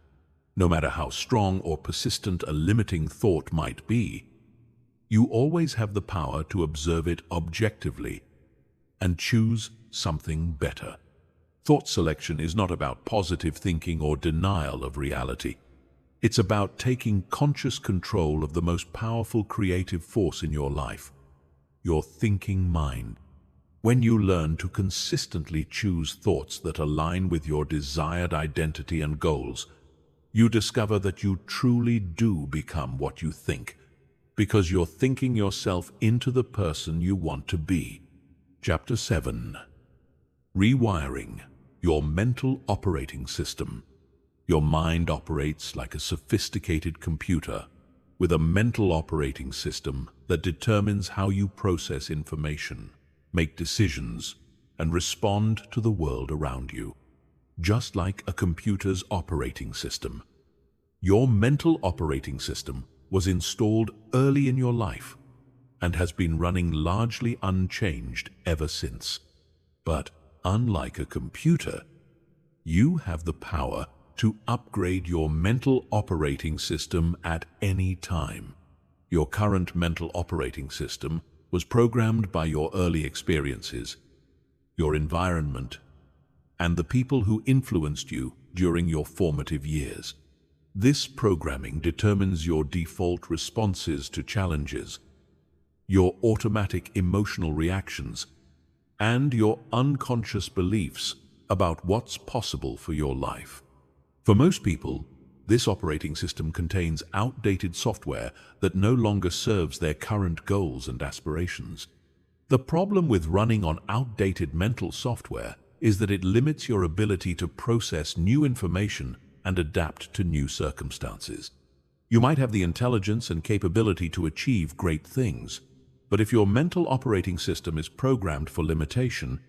No matter how strong or persistent a limiting thought might be, you always have the power to observe it objectively and choose something better. Thought selection is not about positive thinking or denial of reality. It's about taking conscious control of the most powerful creative force in your life, your thinking mind. When you learn to consistently choose thoughts that align with your desired identity and goals, you discover that you truly do become what you think, because you're thinking yourself into the person you want to be. Chapter 7. Rewiring, your mental operating system. Your mind operates like a sophisticated computer with a mental operating system that determines how you process information. make decisions, and respond to the world around you. Just like a computer's operating system. Your mental operating system was installed early in your life and has been running largely unchanged ever since. But unlike a computer, you have the power to upgrade your mental operating system at any time. Your current mental operating system was programmed by your early experiences, your environment, and the people who influenced you during your formative years. This programming determines your default responses to challenges, your automatic emotional reactions, and your unconscious beliefs about what's possible for your life. For most people, this operating system contains outdated software that no longer serves their current goals and aspirations. The problem with running on outdated mental software is that it limits your ability to process new information and adapt to new circumstances. You might have the intelligence and capability to achieve great things, but if your mental operating system is programmed for limitation,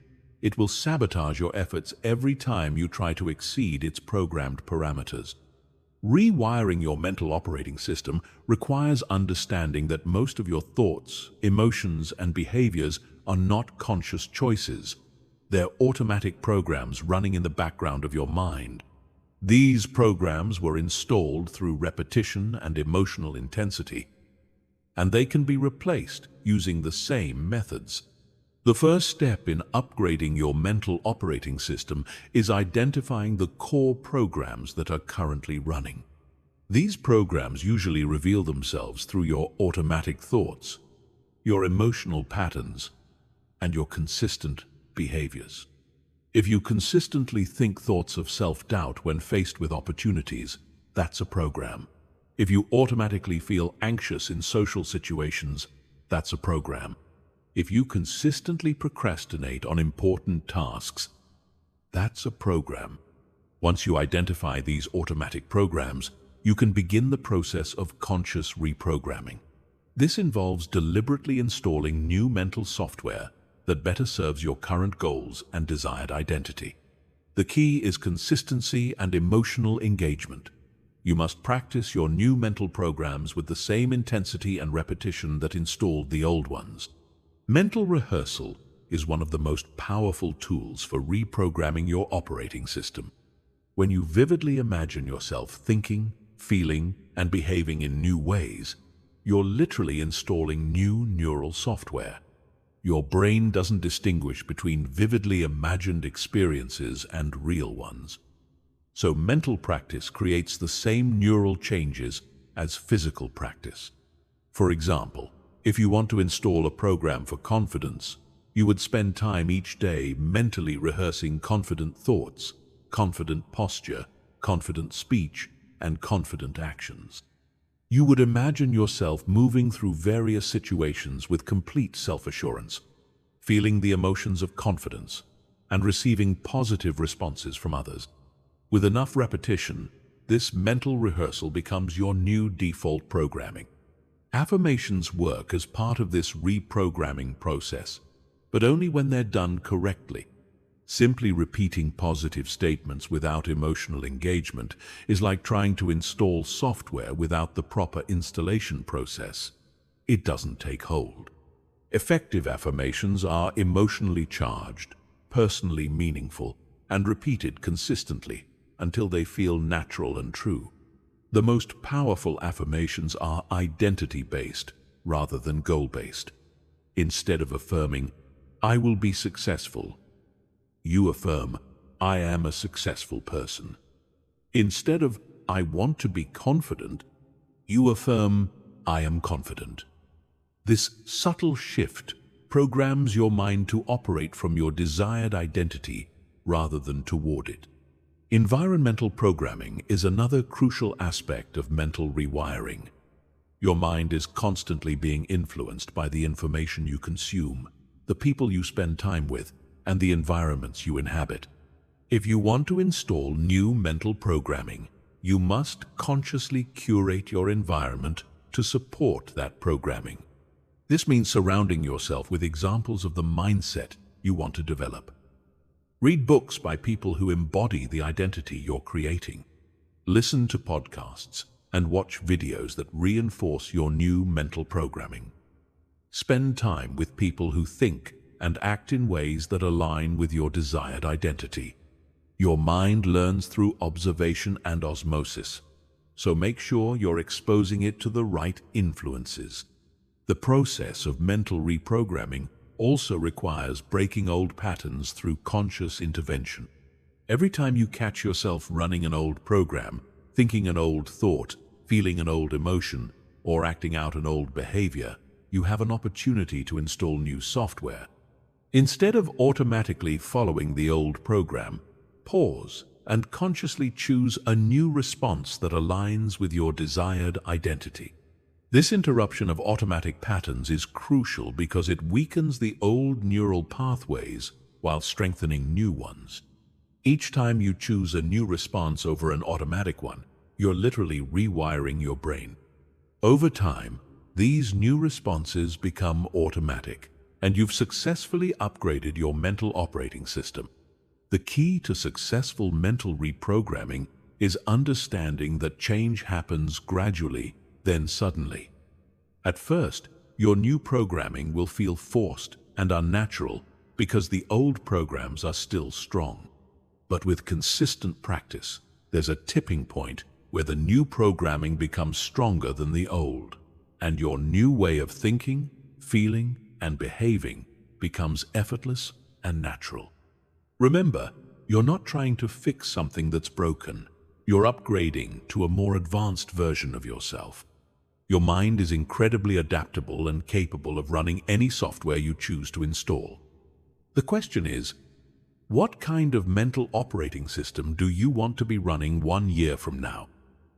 it will sabotage your efforts every time you try to exceed its programmed parameters. Rewiring your mental operating system requires understanding that most of your thoughts, emotions, and behaviors are not conscious choices. They're automatic programs running in the background of your mind. These programs were installed through repetition and emotional intensity, and they can be replaced using the same methods. The first step in upgrading your mental operating system is identifying the core programs that are currently running. These programs usually reveal themselves through your automatic thoughts, your emotional patterns, and your consistent behaviors. If you consistently think thoughts of self-doubt when faced with opportunities, that's a program. If you automatically feel anxious in social situations, that's a program. If you consistently procrastinate on important tasks, that's a program. Once you identify these automatic programs, you can begin the process of conscious reprogramming. This involves deliberately installing new mental software that better serves your current goals and desired identity. The key is consistency and emotional engagement. You must practice your new mental programs with the same intensity and repetition that installed the old ones. Mental rehearsal is one of the most powerful tools for reprogramming your operating system. When you vividly imagine yourself thinking, feeling, and behaving in new ways, you're literally installing new neural software. Your brain doesn't distinguish between vividly imagined experiences and real ones. So mental practice creates the same neural changes as physical practice. For example, if you want to install a program for confidence, you would spend time each day mentally rehearsing confident thoughts, confident posture, confident speech, and confident actions. You would imagine yourself moving through various situations with complete self-assurance, feeling the emotions of confidence, and receiving positive responses from others. With enough repetition, this mental rehearsal becomes your new default programming. Affirmations work as part of this reprogramming process, but only when they're done correctly. Simply repeating positive statements without emotional engagement is like trying to install software without the proper installation process. It doesn't take hold. Effective affirmations are emotionally charged, personally meaningful, and repeated consistently until they feel natural and true. The most powerful affirmations are identity-based rather than goal-based. Instead of affirming, "I will be successful," you affirm, "I am a successful person." Instead of, "I want to be confident," you affirm, "I am confident." This subtle shift programs your mind to operate from your desired identity rather than toward it. Environmental programming is another crucial aspect of mental rewiring. Your mind is constantly being influenced by the information you consume, the people you spend time with, and the environments you inhabit. If you want to install new mental programming, you must consciously curate your environment to support that programming. This means surrounding yourself with examples of the mindset you want to develop. Read books by people who embody the identity you're creating. Listen to podcasts and watch videos that reinforce your new mental programming. Spend time with people who think and act in ways that align with your desired identity. Your mind learns through observation and osmosis, so make sure you're exposing it to the right influences. The process of mental reprogramming also requires breaking old patterns through conscious intervention. Every time you catch yourself running an old program, thinking an old thought, feeling an old emotion, or acting out an old behavior, you have an opportunity to install new software. Instead of automatically following the old program, pause and consciously choose a new response that aligns with your desired identity. This interruption of automatic patterns is crucial because it weakens the old neural pathways while strengthening new ones. Each time you choose a new response over an automatic one, you're literally rewiring your brain. Over time, these new responses become automatic, and you've successfully upgraded your mental operating system. The key to successful mental reprogramming is understanding that change happens gradually, then suddenly. At first, your new programming will feel forced and unnatural because the old programs are still strong. But with consistent practice, there's a tipping point where the new programming becomes stronger than the old, and your new way of thinking, feeling, and behaving becomes effortless and natural. Remember, you're not trying to fix something that's broken. You're upgrading to a more advanced version of yourself. Your mind is incredibly adaptable and capable of running any software you choose to install. The question is, what kind of mental operating system do you want to be running 1 year from now?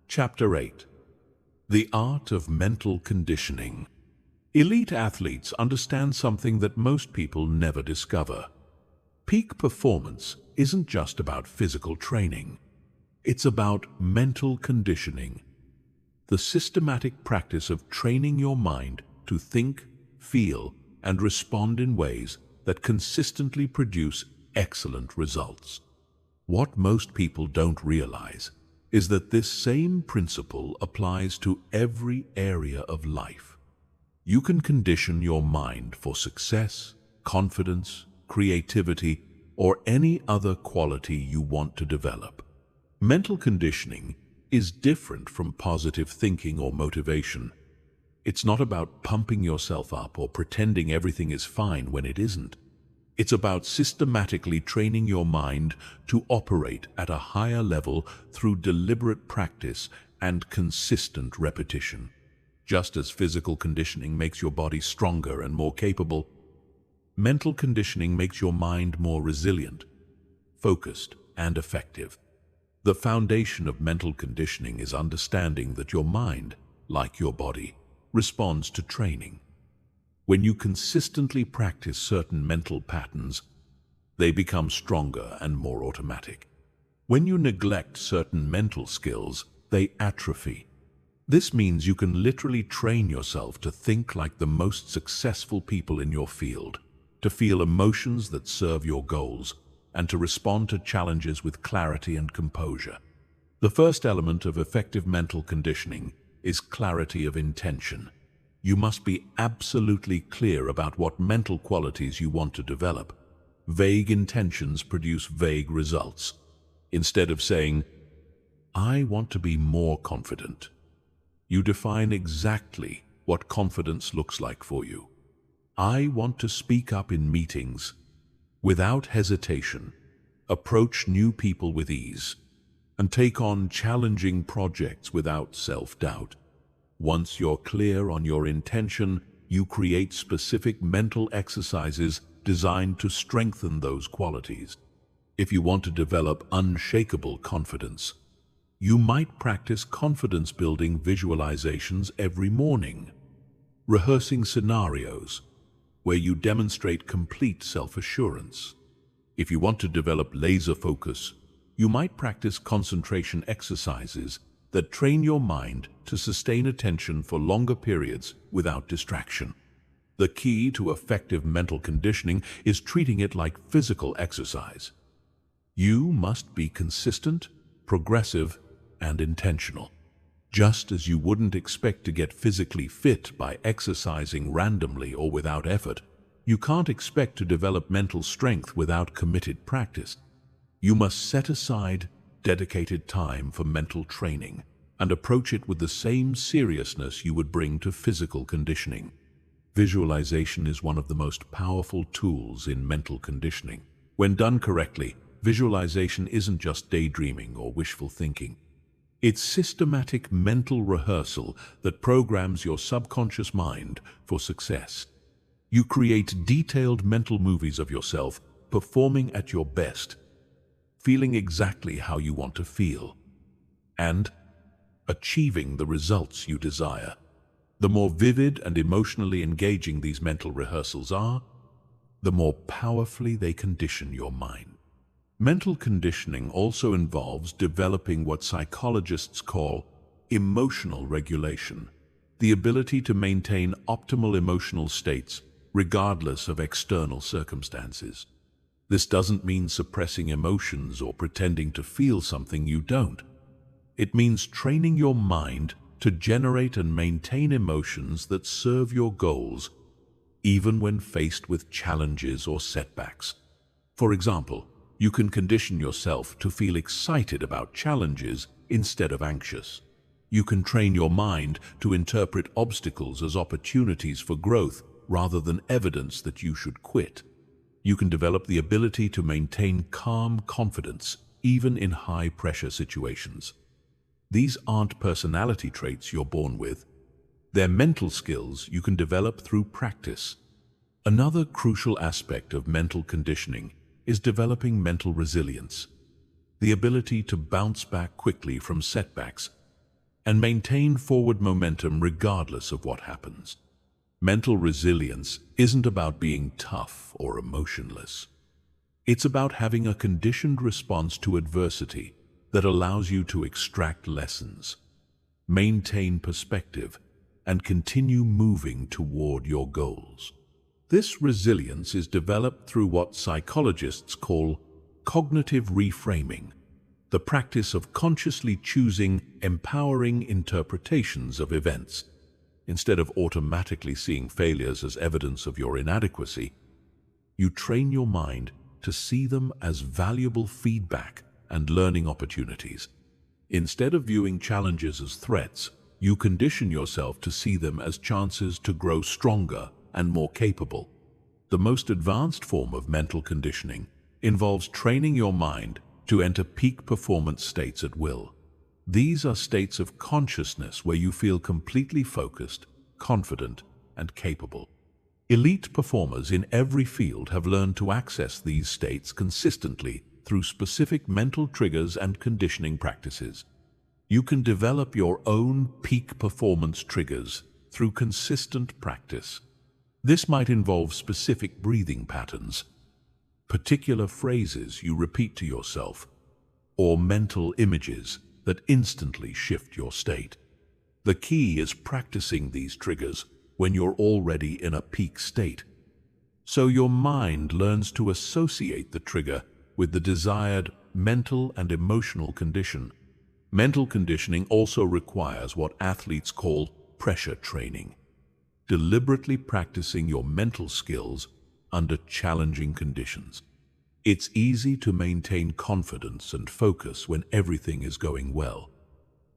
Chapter 8. The Art of Mental Conditioning. Elite athletes understand something that most people never discover. Peak performance isn't just about physical training. It's about mental conditioning. The systematic practice of training your mind to think, feel, and respond in ways that consistently produce excellent results. What most people don't realize is that this same principle applies to every area of life. You can condition your mind for success, confidence, creativity, or any other quality you want to develop. Mental conditioning is different from positive thinking or motivation. It's not about pumping yourself up or pretending everything is fine when it isn't. It's about systematically training your mind to operate at a higher level through deliberate practice and consistent repetition. Just as physical conditioning makes your body stronger and more capable, mental conditioning makes your mind more resilient, focused, and effective. The foundation of mental conditioning is understanding that your mind, like your body, responds to training. When you consistently practice certain mental patterns, they become stronger and more automatic. When you neglect certain mental skills, they atrophy. This means you can literally train yourself to think like the most successful people in your field, to feel emotions that serve your goals, and to respond to challenges with clarity and composure. The first element of effective mental conditioning is clarity of intention. You must be absolutely clear about what mental qualities you want to develop. Vague intentions produce vague results. Instead of saying, "I want to be more confident," you define exactly what confidence looks like for you. "I want to speak up in meetings without hesitation, approach new people with ease, and take on challenging projects without self-doubt." Once you're clear on your intention, you create specific mental exercises designed to strengthen those qualities. If you want to develop unshakable confidence, you might practice confidence-building visualizations every morning, rehearsing scenarios where you demonstrate complete self-assurance. If you want to develop laser focus, you might practice concentration exercises that train your mind to sustain attention for longer periods without distraction. The key to effective mental conditioning is treating it like physical exercise. You must be consistent, progressive, and intentional. Just as you wouldn't expect to get physically fit by exercising randomly or without effort, you can't expect to develop mental strength without committed practice. You must set aside dedicated time for mental training and approach it with the same seriousness you would bring to physical conditioning. Visualization is one of the most powerful tools in mental conditioning. When done correctly, visualization isn't just daydreaming or wishful thinking. It's systematic mental rehearsal that programs your subconscious mind for success. You create detailed mental movies of yourself performing at your best, feeling exactly how you want to feel, and achieving the results you desire. The more vivid and emotionally engaging these mental rehearsals are, the more powerfully they condition your mind. Mental conditioning also involves developing what psychologists call emotional regulation, the ability to maintain optimal emotional states regardless of external circumstances. This doesn't mean suppressing emotions or pretending to feel something you don't. It means training your mind to generate and maintain emotions that serve your goals, even when faced with challenges or setbacks. For example, you can condition yourself to feel excited about challenges instead of anxious. You can train your mind to interpret obstacles as opportunities for growth rather than evidence that you should quit. You can develop the ability to maintain calm confidence even in high-pressure situations. These aren't personality traits you're born with. They're mental skills you can develop through practice. Another crucial aspect of mental conditioning is developing mental resilience, the ability to bounce back quickly from setbacks and maintain forward momentum regardless of what happens. Mental resilience isn't about being tough or emotionless. It's about having a conditioned response to adversity that allows you to extract lessons, maintain perspective, and continue moving toward your goals. This resilience is developed through what psychologists call cognitive reframing, the practice of consciously choosing empowering interpretations of events. Instead of automatically seeing failures as evidence of your inadequacy, you train your mind to see them as valuable feedback and learning opportunities. Instead of viewing challenges as threats, you condition yourself to see them as chances to grow stronger and more capable. The most advanced form of mental conditioning involves training your mind to enter peak performance states at will. These are states of consciousness where you feel completely focused, confident, and capable. Elite performers in every field have learned to access these states consistently through specific mental triggers and conditioning practices. You can develop your own peak performance triggers through consistent practice. This might involve specific breathing patterns, particular phrases you repeat to yourself, or mental images that instantly shift your state. The key is practicing these triggers when you're already in a peak state, so your mind learns to associate the trigger with the desired mental and emotional condition. Mental conditioning also requires what athletes call pressure training, deliberately practicing your mental skills under challenging conditions. It's easy to maintain confidence and focus when everything is going well.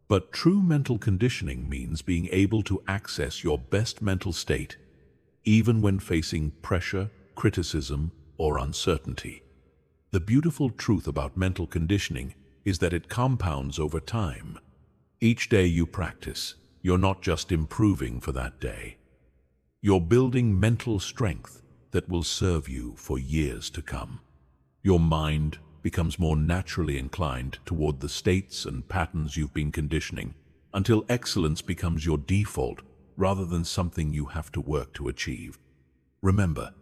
But true mental conditioning means being able to access your best mental state, even when facing pressure, criticism, or uncertainty. The beautiful truth about mental conditioning is that it compounds over time. Each day you practice, you're not just improving for that day. You're building mental strength that will serve you for years to come. Your mind becomes more naturally inclined toward the states and patterns you've been conditioning until excellence becomes your default rather than something you have to work to achieve. Remember,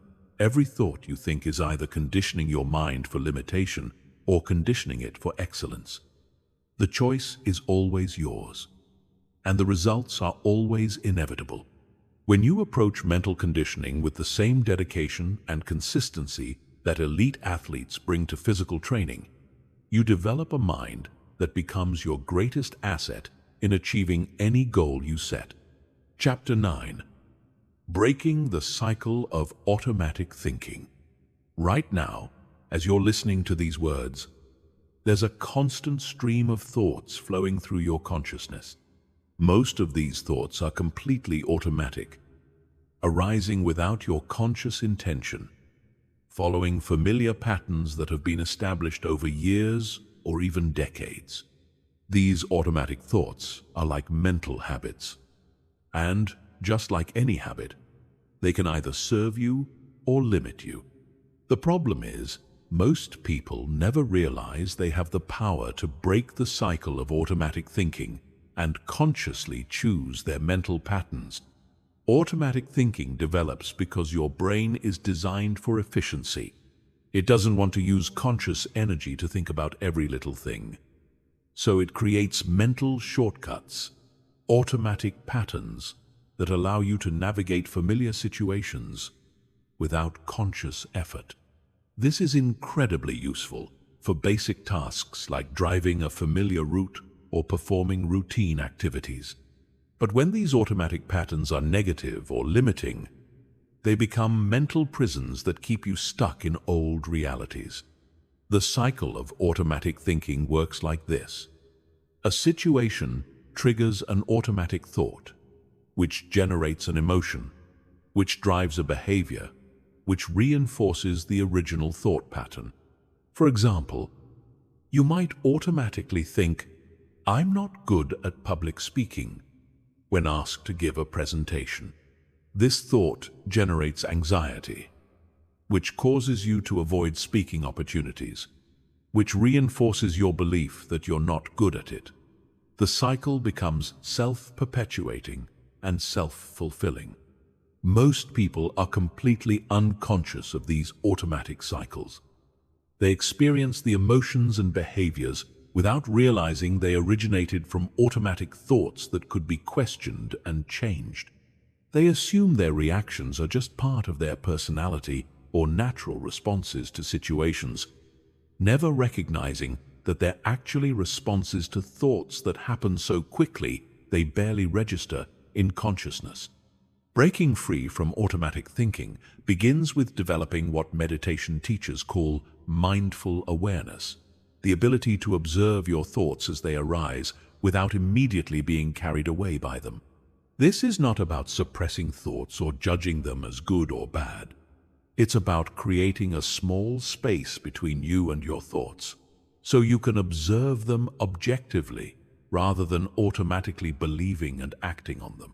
every thought you think is either conditioning your mind for limitation or conditioning it for excellence. The choice is always yours, and the results are always inevitable. When you approach mental conditioning with the same dedication and consistency that elite athletes bring to physical training, you develop a mind that becomes your greatest asset in achieving any goal you set. Chapter 9. Breaking the Cycle of Automatic Thinking. Right now, as you're listening to these words, there's a constant stream of thoughts flowing through your consciousness. Most of these thoughts are completely automatic, arising without your conscious intention, following familiar patterns that have been established over years or even decades. These automatic thoughts are like mental habits, and, just like any habit, they can either serve you or limit you. The problem is, most people never realize they have the power to break the cycle of automatic thinking and consciously choose their mental patterns. Automatic thinking develops because your brain is designed for efficiency. It doesn't want to use conscious energy to think about every little thing. So it creates mental shortcuts, automatic patterns that allow you to navigate familiar situations without conscious effort. This is incredibly useful for basic tasks like driving a familiar route or performing routine activities. But when these automatic patterns are negative or limiting, they become mental prisons that keep you stuck in old realities. The cycle of automatic thinking works like this. A situation triggers an automatic thought, which generates an emotion, which drives a behavior, which reinforces the original thought pattern. For example, you might automatically think, "I'm not good at public speaking," when asked to give a presentation. This thought generates anxiety, which causes you to avoid speaking opportunities, which reinforces your belief that you're not good at it. The cycle becomes self-perpetuating and self-fulfilling. Most people are completely unconscious of these automatic cycles. They experience the emotions and behaviors without realizing they originated from automatic thoughts that could be questioned and changed. They assume their reactions are just part of their personality or natural responses to situations, never recognizing that they're actually responses to thoughts that happen so quickly they barely register in consciousness. Breaking free from automatic thinking begins with developing what meditation teachers call mindful awareness, the ability to observe your thoughts as they arise without immediately being carried away by them. This is not about suppressing thoughts or judging them as good or bad. It's about creating a small space between you and your thoughts, so you can observe them objectively rather than automatically believing and acting on them.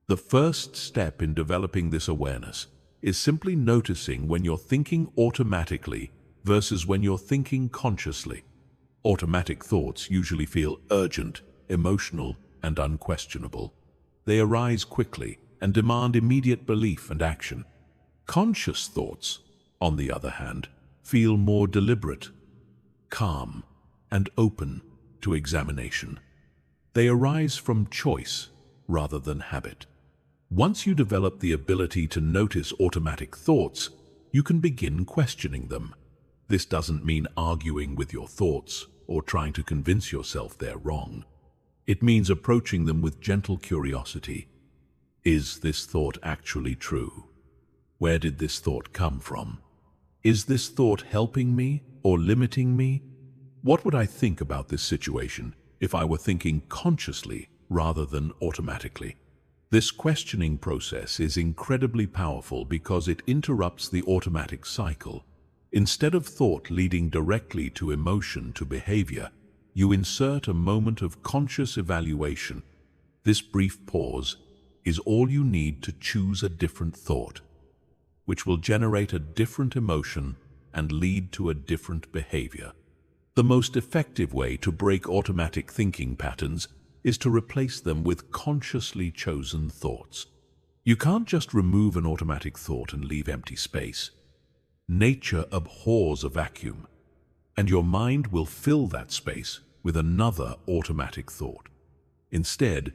The first step in developing this awareness is simply noticing when you're thinking automatically versus when you're thinking consciously. Automatic thoughts usually feel urgent, emotional, and unquestionable. They arise quickly and demand immediate belief and action. Conscious thoughts, on the other hand, feel more deliberate, calm, and open to examination. They arise from choice rather than habit. Once you develop the ability to notice automatic thoughts, you can begin questioning them. This doesn't mean arguing with your thoughts or trying to convince yourself they're wrong. It means approaching them with gentle curiosity. Is this thought actually true? Where did this thought come from? Is this thought helping me or limiting me? What would I think about this situation if I were thinking consciously rather than automatically? This questioning process is incredibly powerful because it interrupts the automatic cycle. Instead of thought leading directly to emotion to behavior, you insert a moment of conscious evaluation. This brief pause is all you need to choose a different thought, which will generate a different emotion and lead to a different behavior. The most effective way to break automatic thinking patterns is to replace them with consciously chosen thoughts. You can't just remove an automatic thought and leave empty space. Nature abhors a vacuum, and your mind will fill that space with another automatic thought. Instead,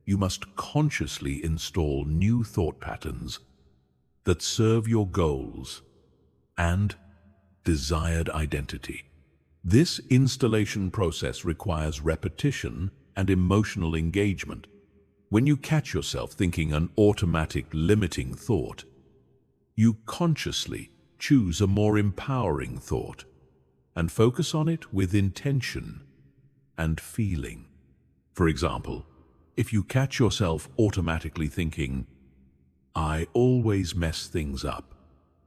You must consciously install new thought patterns that serve your goals and desired identity. This installation process requires repetition and emotional engagement. When you catch yourself thinking an automatic limiting thought, you consciously choose a more empowering thought and focus on it with intention and feeling. For example, if you catch yourself automatically thinking, "I always mess things up,"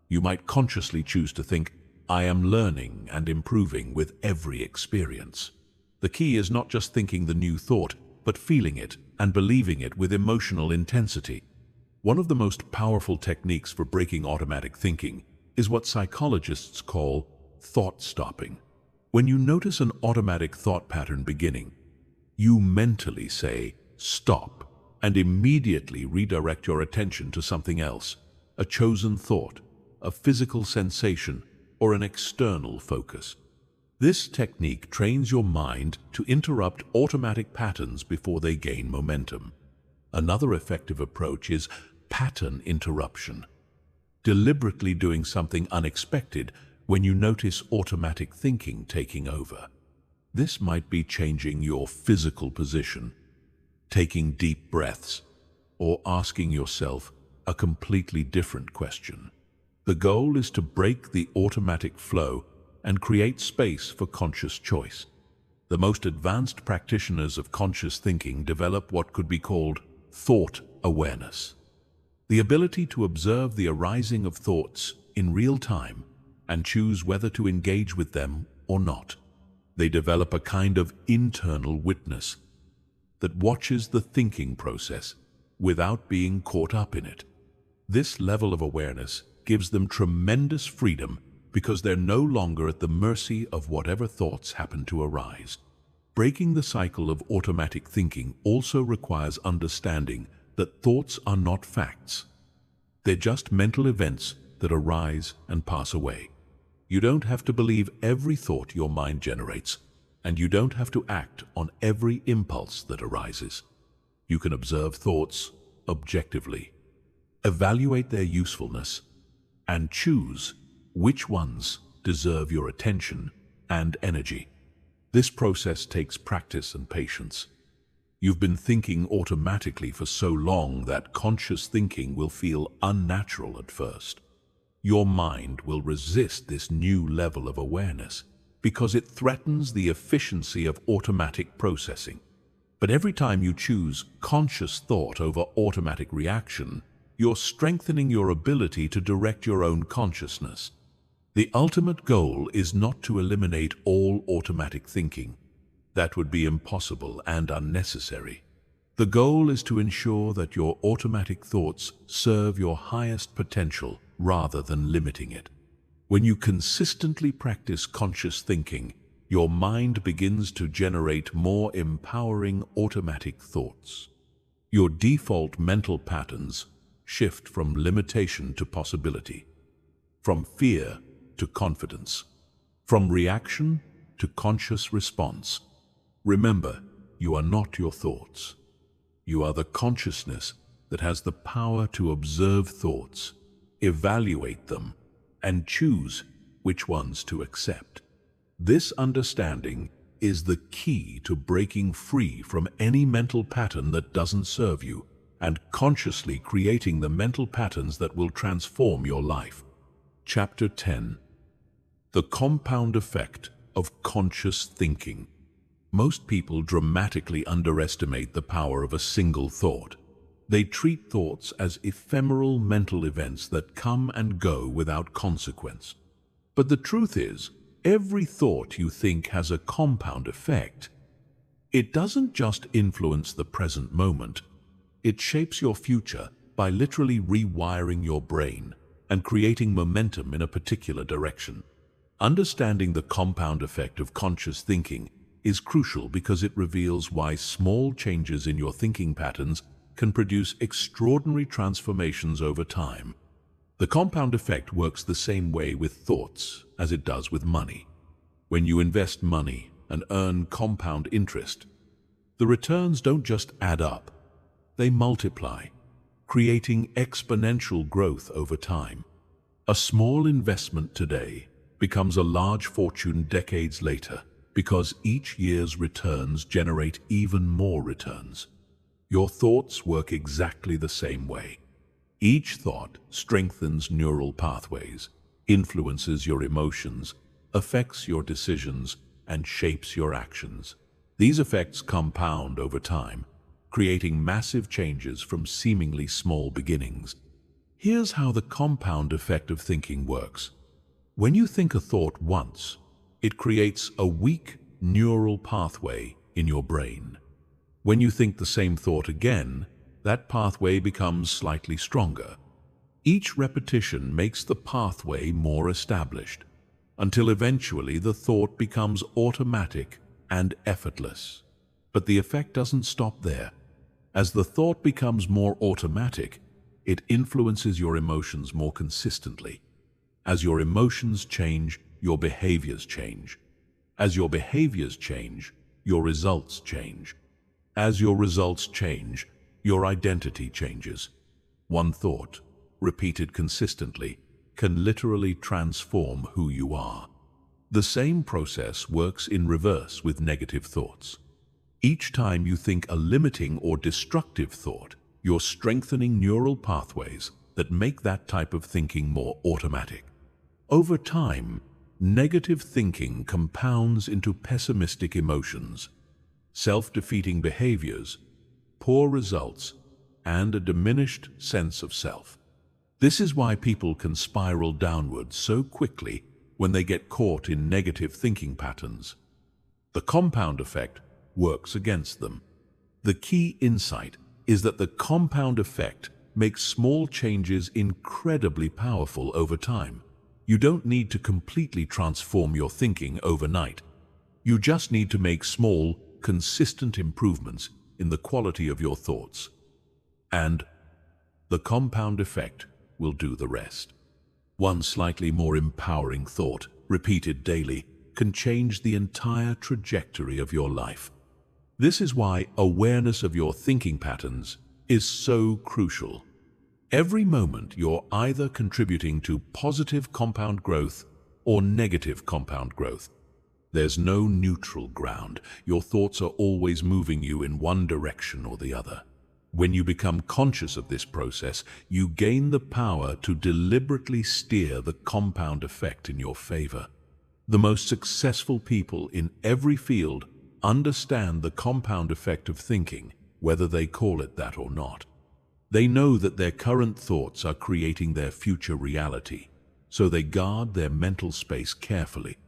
you might consciously choose to think, "I am learning and improving with every experience." The key is not just thinking the new thought, but feeling it and believing it with emotional intensity. One of the most powerful techniques for breaking automatic thinking is what psychologists call thought stopping. When you notice an automatic thought pattern beginning, you mentally say, "Stop," and immediately redirect your attention to something else, a chosen thought, a physical sensation, or an external focus. This technique trains your mind to interrupt automatic patterns before they gain momentum. Another effective approach is pattern interruption. Deliberately doing something unexpected when you notice automatic thinking taking over. This might be changing your physical position, taking deep breaths, or asking yourself a completely different question. The goal is to break the automatic flow and create space for conscious choice. The most advanced practitioners of conscious thinking develop what could be called thought awareness, the ability to observe the arising of thoughts in real time and choose whether to engage with them or not. They develop a kind of internal witness that watches the thinking process without being caught up in it. This level of awareness gives them tremendous freedom because they're no longer at the mercy of whatever thoughts happen to arise. Breaking the cycle of automatic thinking also requires understanding that thoughts are not facts. They're just mental events that arise and pass away. You don't have to believe every thought your mind generates, and you don't have to act on every impulse that arises. You can observe thoughts objectively, evaluate their usefulness, and choose which ones deserve your attention and energy. This process takes practice and patience. You've been thinking automatically for so long that conscious thinking will feel unnatural at first. Your mind will resist this new level of awareness because it threatens the efficiency of automatic processing. But every time you choose conscious thought over automatic reaction, you're strengthening your ability to direct your own consciousness. The ultimate goal is not to eliminate all automatic thinking. That would be impossible and unnecessary. The goal is to ensure that your automatic thoughts serve your highest potential rather than limiting it. When you consistently practice conscious thinking, your mind begins to generate more empowering automatic thoughts. Your default mental patterns shift from limitation to possibility, from fear to confidence, from reaction to conscious response. Remember, you are not your thoughts. You are the consciousness that has the power to observe thoughts, evaluate them, and choose which ones to accept. This understanding is the key to breaking free from any mental pattern that doesn't serve you and consciously creating the mental patterns that will transform your life. Chapter 10. The compound effect of conscious thinking. Most people dramatically underestimate the power of a single thought. They treat thoughts as ephemeral mental events that come and go without consequence. But the truth is, every thought you think has a compound effect. It doesn't just influence the present moment. It shapes your future by literally rewiring your brain and creating momentum in a particular direction. Understanding the compound effect of conscious thinking is crucial because it reveals why small changes in your thinking patterns can produce extraordinary transformations over time. The compound effect works the same way with thoughts as it does with money. When you invest money and earn compound interest, the returns don't just add up, they multiply, creating exponential growth over time. A small investment today becomes a large fortune decades later because each year's returns generate even more returns. Your thoughts work exactly the same way. Each thought strengthens neural pathways, influences your emotions, affects your decisions, and shapes your actions. These effects compound over time, creating massive changes from seemingly small beginnings. Here's how the compound effect of thinking works. When you think a thought once, it creates a weak neural pathway in your brain. When you think the same thought again, that pathway becomes slightly stronger. Each repetition makes the pathway more established, until eventually the thought becomes automatic and effortless. But the effect doesn't stop there. As the thought becomes more automatic, it influences your emotions more consistently. As your emotions change, your behaviors change. As your behaviors change, your results change. As your results change, your identity changes. One thought, repeated consistently, can literally transform who you are. The same process works in reverse with negative thoughts. Each time you think a limiting or destructive thought, you're strengthening neural pathways that make that type of thinking more automatic. Over time, negative thinking compounds into pessimistic emotions, self-defeating behaviors, poor results, and a diminished sense of self. This is why people can spiral downwards so quickly when they get caught in negative thinking patterns. The compound effect works against them. The key insight is that the compound effect makes small changes incredibly powerful over time. You don't need to completely transform your thinking overnight. You just need to make small, consistent improvements in the quality of your thoughts. And the compound effect will do the rest. One slightly more empowering thought, repeated daily, can change the entire trajectory of your life. This is why awareness of your thinking patterns is so crucial. Every moment you're either contributing to positive compound growth or negative compound growth. There's no neutral ground. Your thoughts are always moving you in one direction or the other. When you become conscious of this process, you gain the power to deliberately steer the compound effect in your favor. The most successful people in every field understand the compound effect of thinking, whether they call it that or not. They know that their current thoughts are creating their future reality, so they guard their mental space carefully.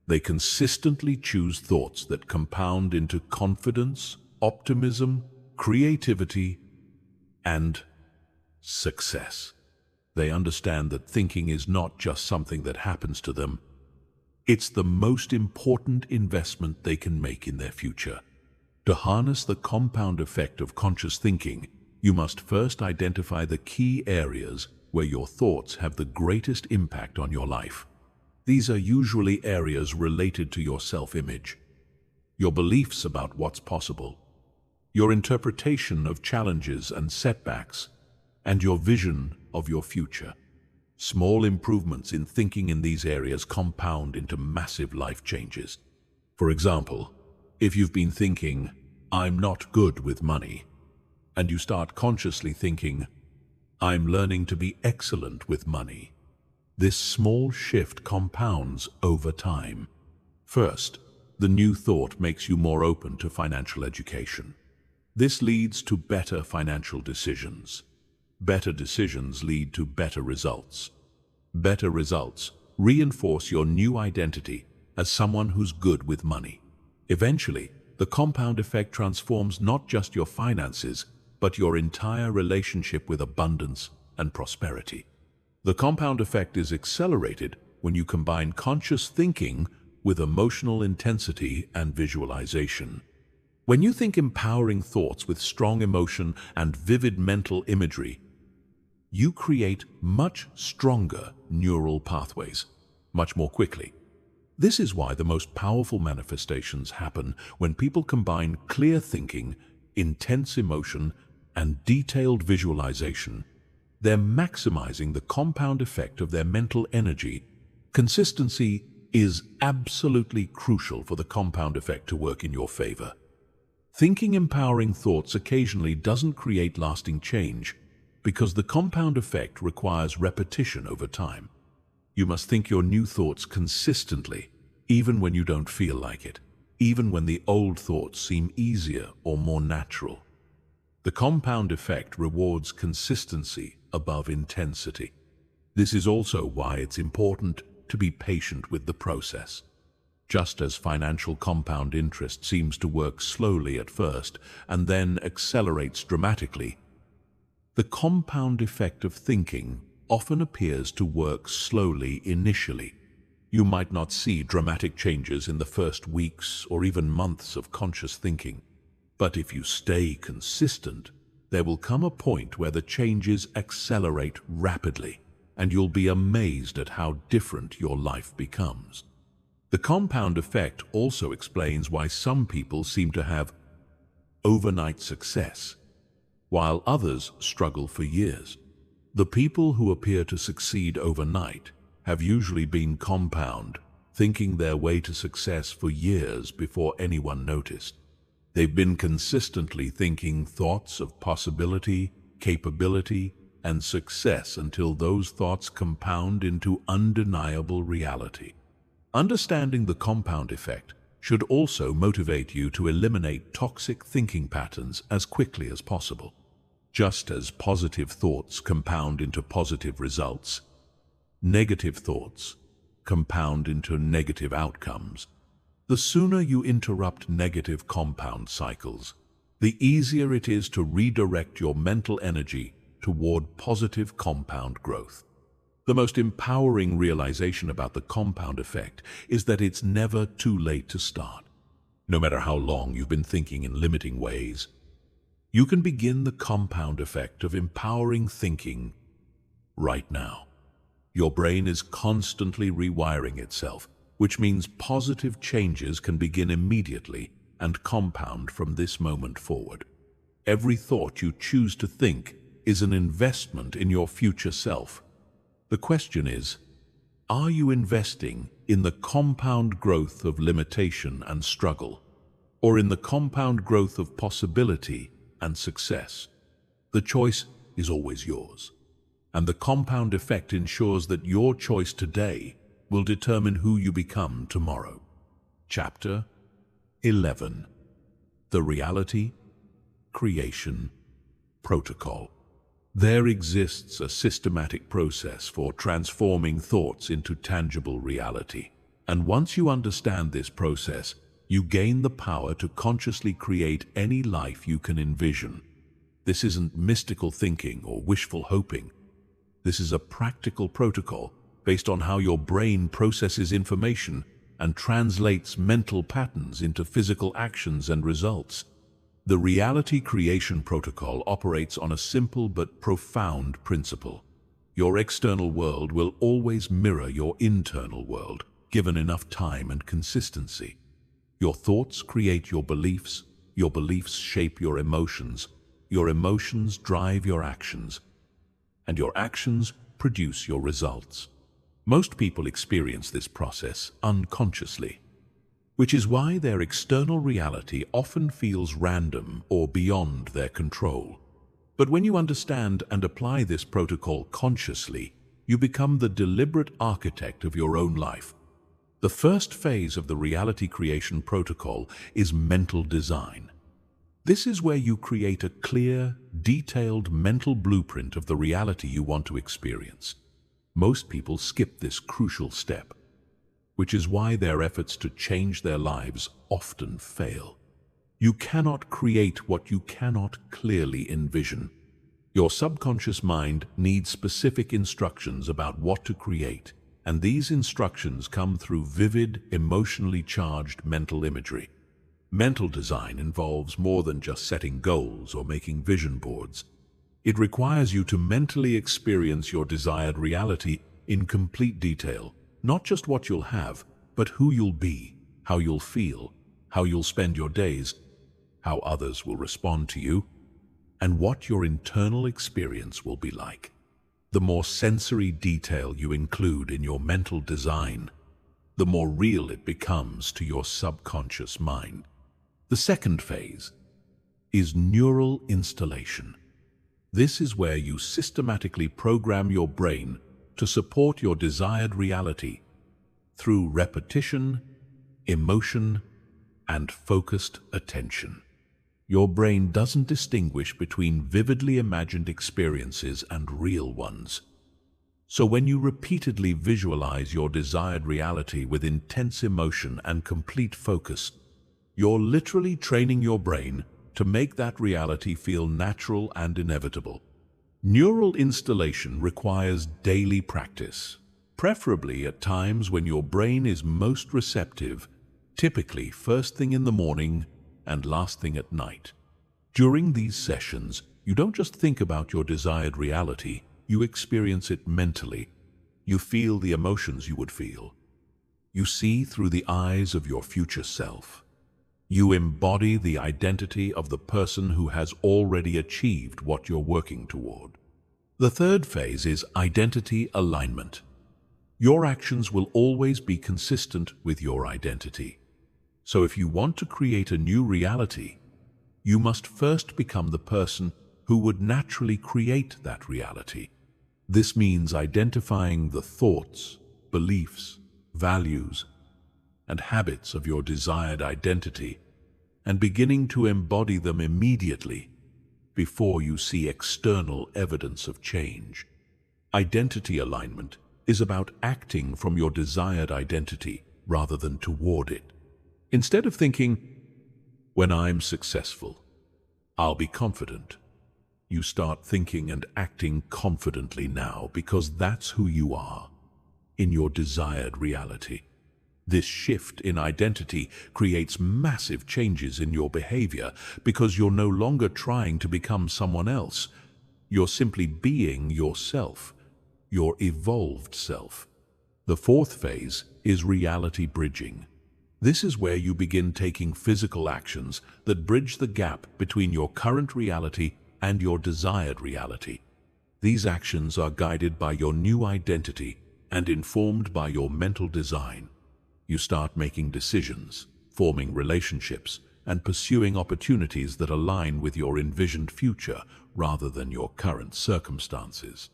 They consistently choose thoughts that compound into confidence, optimism, creativity, and success. They understand that thinking is not just something that happens to them. It's the most important investment they can make in their future. To harness the compound effect of conscious thinking, you must first identify the key areas where your thoughts have the greatest impact on your life. These are usually areas related to your self-image, your beliefs about what's possible, your interpretation of challenges and setbacks, and your vision of your future. Small improvements in thinking in these areas compound into massive life changes. For example, if you've been thinking, "I'm not good with money," and you start consciously thinking, "I'm learning to be excellent with money," this small shift compounds over time. First, the new thought makes you more open to financial education. This leads to better financial decisions. Better decisions lead to better results. Better results reinforce your new identity as someone who's good with money. Eventually, the compound effect transforms not just your finances, but your entire relationship with abundance and prosperity. The compound effect is accelerated when you combine conscious thinking with emotional intensity and visualization. When you think empowering thoughts with strong emotion and vivid mental imagery, you create much stronger neural pathways, much more quickly. This is why the most powerful manifestations happen when people combine clear thinking, intense emotion, and detailed visualization, they're maximizing the compound effect of their mental energy. Consistency is absolutely crucial for the compound effect to work in your favor. Thinking empowering thoughts occasionally doesn't create lasting change because the compound effect requires repetition over time. You must think your new thoughts consistently, even when you don't feel like it, even when the old thoughts seem easier or more natural. The compound effect rewards consistency above intensity. This is also why it's important to be patient with the process. Just as financial compound interest seems to work slowly at first and then accelerates dramatically, the compound effect of thinking often appears to work slowly initially. You might not see dramatic changes in the first weeks or even months of conscious thinking, but if you stay consistent, there will come a point where the changes accelerate rapidly, and you'll be amazed at how different your life becomes. The compound effect also explains why some people seem to have overnight success, while others struggle for years. The people who appear to succeed overnight have usually been compound, thinking their way to success for years before anyone noticed. They've been consistently thinking thoughts of possibility, capability, and success until those thoughts compound into undeniable reality. Understanding the compound effect should also motivate you to eliminate toxic thinking patterns as quickly as possible. Just as positive thoughts compound into positive results, negative thoughts compound into negative outcomes. The sooner you interrupt negative compound cycles, the easier it is to redirect your mental energy toward positive compound growth. The most empowering realization about the compound effect is that it's never too late to start. No matter how long you've been thinking in limiting ways, you can begin the compound effect of empowering thinking right now. Your brain is constantly rewiring itself, which means positive changes can begin immediately and compound from this moment forward. Every thought you choose to think is an investment in your future self. The question is, are you investing in the compound growth of limitation and struggle, or in the compound growth of possibility and success? The choice is always yours, and the compound effect ensures that your choice today will determine who you become tomorrow. Chapter 11. The Reality Creation Protocol. There exists a systematic process for transforming thoughts into tangible reality. And once you understand this process, you gain the power to consciously create any life you can envision. This isn't mystical thinking or wishful hoping. This is a practical protocol based on how your brain processes information and translates mental patterns into physical actions and results. The Reality Creation Protocol operates on a simple but profound principle. Your external world will always mirror your internal world, given enough time and consistency. Your thoughts create your beliefs shape your emotions drive your actions, and your actions produce your results. Most people experience this process unconsciously, which is why their external reality often feels random or beyond their control. But when you understand and apply this protocol consciously, you become the deliberate architect of your own life. The first phase of the Reality Creation Protocol is mental design. This is where you create a clear, detailed mental blueprint of the reality you want to experience. Most people skip this crucial step, which is why their efforts to change their lives often fail. You cannot create what you cannot clearly envision. Your subconscious mind needs specific instructions about what to create, and these instructions come through vivid, emotionally charged mental imagery. Mental design involves more than just setting goals or making vision boards. It requires you to mentally experience your desired reality in complete detail, not just what you'll have, but who you'll be, how you'll feel, how you'll spend your days, how others will respond to you. and what your internal experience will be like. The more sensory detail you include in your mental design, the more real it becomes to your subconscious mind. The second phase is neural installation. This is where you systematically program your brain to support your desired reality through repetition, emotion, and focused attention. Your brain doesn't distinguish between vividly imagined experiences and real ones. So when you repeatedly visualize your desired reality with intense emotion and complete focus, you're literally training your brain to make that reality feel natural and inevitable. Neural installation requires daily practice, preferably at times when your brain is most receptive, typically first thing in the morning and last thing at night. During these sessions, you don't just think about your desired reality, you experience it mentally. You feel the emotions you would feel. You see through the eyes of your future self. You embody the identity of the person who has already achieved what you're working toward. The third phase is identity alignment. Your actions will always be consistent with your identity. So if you want to create a new reality, you must first become the person who would naturally create that reality. This means identifying the thoughts, beliefs, values, and habits of your desired identity and beginning to embody them immediately before you see external evidence of change. Identity alignment is about acting from your desired identity rather than toward it. Instead of thinking, when I'm successful, I'll be confident, you start thinking and acting confidently now because that's who you are in your desired reality. This shift in identity creates massive changes in your behavior because you're no longer trying to become someone else. You're simply being yourself, your evolved self. The fourth phase is reality bridging. This is where you begin taking physical actions that bridge the gap between your current reality and your desired reality. These actions are guided by your new identity and informed by your mental design. You start making decisions, forming relationships, and pursuing opportunities that align with your envisioned future rather than your current circumstances.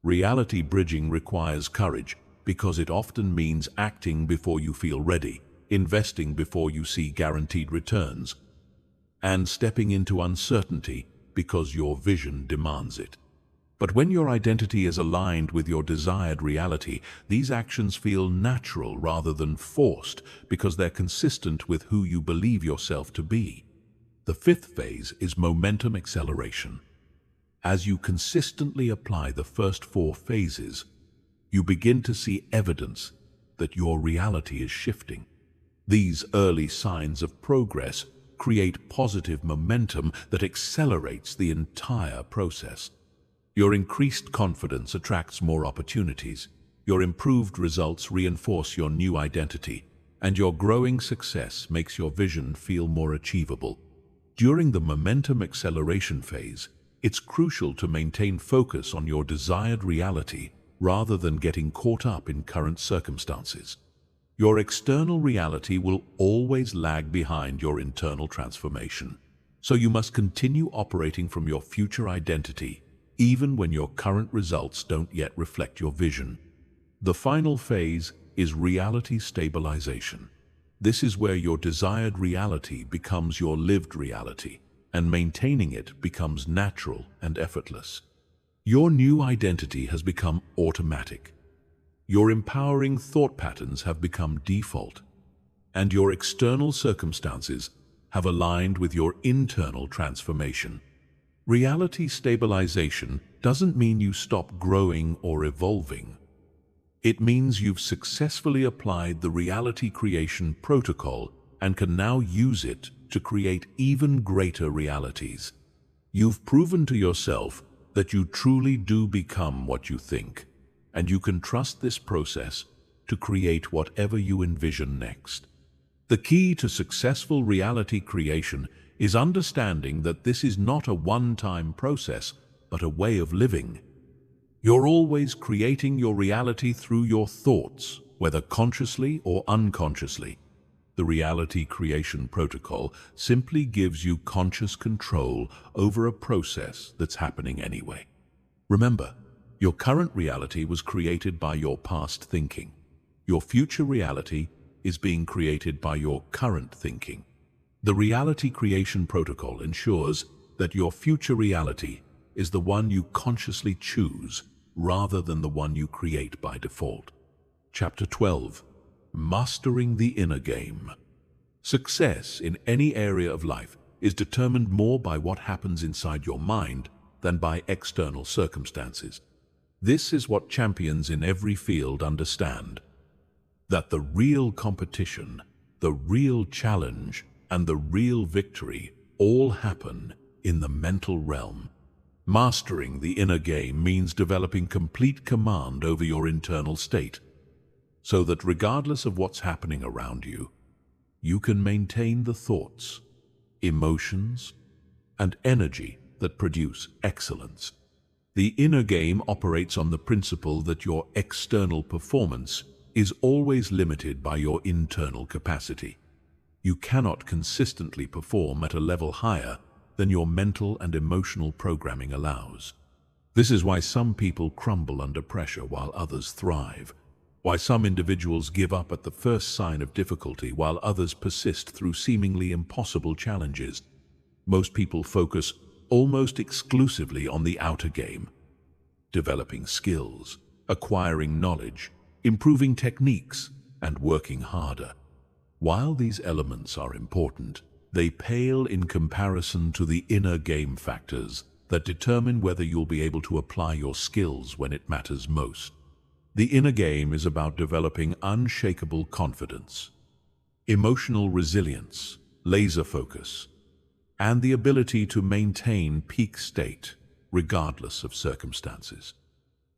Reality bridging requires courage because it often means acting before you feel ready, investing before you see guaranteed returns, and stepping into uncertainty because your vision demands it. But when your identity is aligned with your desired reality, these actions feel natural rather than forced because they're consistent with who you believe yourself to be. The fifth phase is momentum acceleration. As you consistently apply the first four phases, you begin to see evidence that your reality is shifting. These early signs of progress create positive momentum that accelerates the entire process. Your increased confidence attracts more opportunities, your improved results reinforce your new identity, and your growing success makes your vision feel more achievable. During the momentum acceleration phase, it's crucial to maintain focus on your desired reality rather than getting caught up in current circumstances. Your external reality will always lag behind your internal transformation, so you must continue operating from your future identity even when your current results don't yet reflect your vision. The final phase is reality stabilization. This is where your desired reality becomes your lived reality, and maintaining it becomes natural and effortless. Your new identity has become automatic. Your empowering thought patterns have become default, and your external circumstances have aligned with your internal transformation. Reality stabilization doesn't mean you stop growing or evolving. It means you've successfully applied the reality creation protocol and can now use it to create even greater realities. You've proven to yourself that you truly do become what you think, and you can trust this process to create whatever you envision next. The key to successful reality creation is understanding that this is not a one-time process, but a way of living. You're always creating your reality through your thoughts, whether consciously or unconsciously. The reality creation protocol simply gives you conscious control over a process that's happening anyway. Remember, your current reality was created by your past thinking. Your future reality is being created by your current thinking. The reality creation protocol ensures that your future reality is the one you consciously choose rather than the one you create by default. Chapter 12. Mastering the Inner Game. Success in any area of life is determined more by what happens inside your mind than by external circumstances. This is what champions in every field understand: that the real competition, the real challenge, and the real victory all happen in the mental realm. Mastering the inner game means developing complete command over your internal state, so that regardless of what's happening around you, you can maintain the thoughts, emotions, and energy that produce excellence. The inner game operates on the principle that your external performance is always limited by your internal capacity. You cannot consistently perform at a level higher than your mental and emotional programming allows. This is why some people crumble under pressure while others thrive, why some individuals give up at the first sign of difficulty while others persist through seemingly impossible challenges. Most people focus almost exclusively on the outer game, developing skills, acquiring knowledge, improving techniques, and working harder. While these elements are important, they pale in comparison to the inner game factors that determine whether you'll be able to apply your skills when it matters most. The inner game is about developing unshakable confidence, emotional resilience, laser focus, and the ability to maintain peak state regardless of circumstances.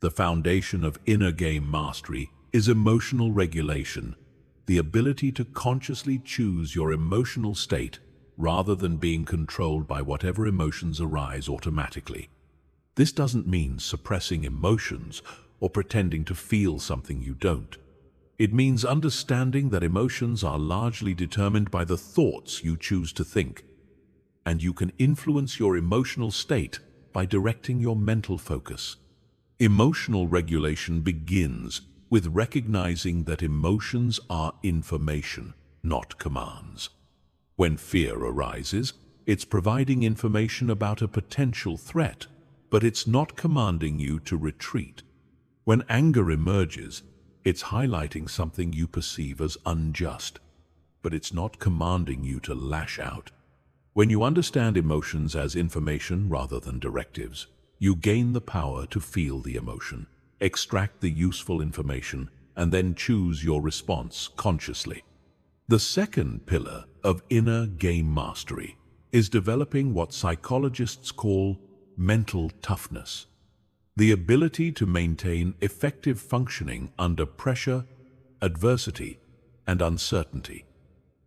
The foundation of inner game mastery is emotional regulation, the ability to consciously choose your emotional state rather than being controlled by whatever emotions arise automatically. This doesn't mean suppressing emotions or pretending to feel something you don't. It means understanding that emotions are largely determined by the thoughts you choose to think, and you can influence your emotional state by directing your mental focus. Emotional regulation begins with recognizing that emotions are information, not commands. When fear arises, it's providing information about a potential threat, but it's not commanding you to retreat. When anger emerges, it's highlighting something you perceive as unjust, but it's not commanding you to lash out. When you understand emotions as information rather than directives, you gain the power to feel the emotion, extract the useful information, and then choose your response consciously. The second pillar of inner game mastery is developing what psychologists call mental toughness, the ability to maintain effective functioning under pressure, adversity, and uncertainty.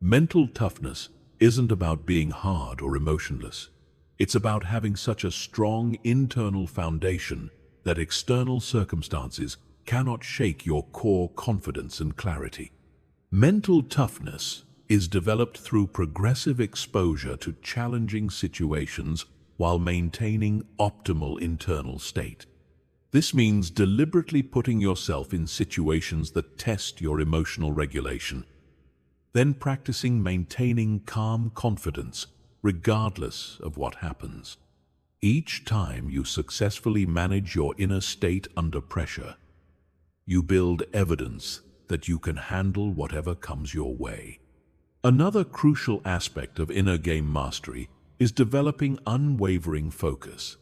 Mental toughness isn't about being hard or emotionless. It's about having such a strong internal foundation that external circumstances cannot shake your core confidence and clarity. Mental toughness is developed through progressive exposure to challenging situations while maintaining optimal internal state. This means deliberately putting yourself in situations that test your emotional regulation, then practicing maintaining calm confidence regardless of what happens. Each time you successfully manage your inner state under pressure, you build evidence that you can handle whatever comes your way. Another crucial aspect of inner game mastery is developing unwavering focus,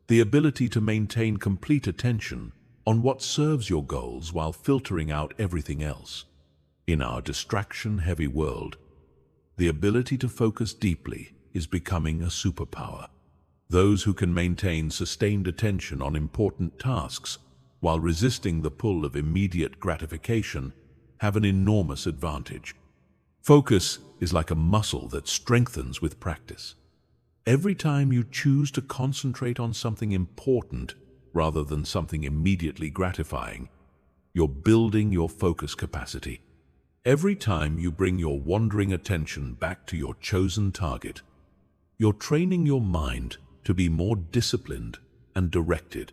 the ability to maintain complete attention on what serves your goals while filtering out everything else. In our distraction-heavy world, the ability to focus deeply is becoming a superpower. Those who can maintain sustained attention on important tasks while resisting the pull of immediate gratification have an enormous advantage. Focus is like a muscle that strengthens with practice. Every time you choose to concentrate on something important rather than something immediately gratifying, you're building your focus capacity. Every time you bring your wandering attention back to your chosen target, you're training your mind to be more disciplined and directed.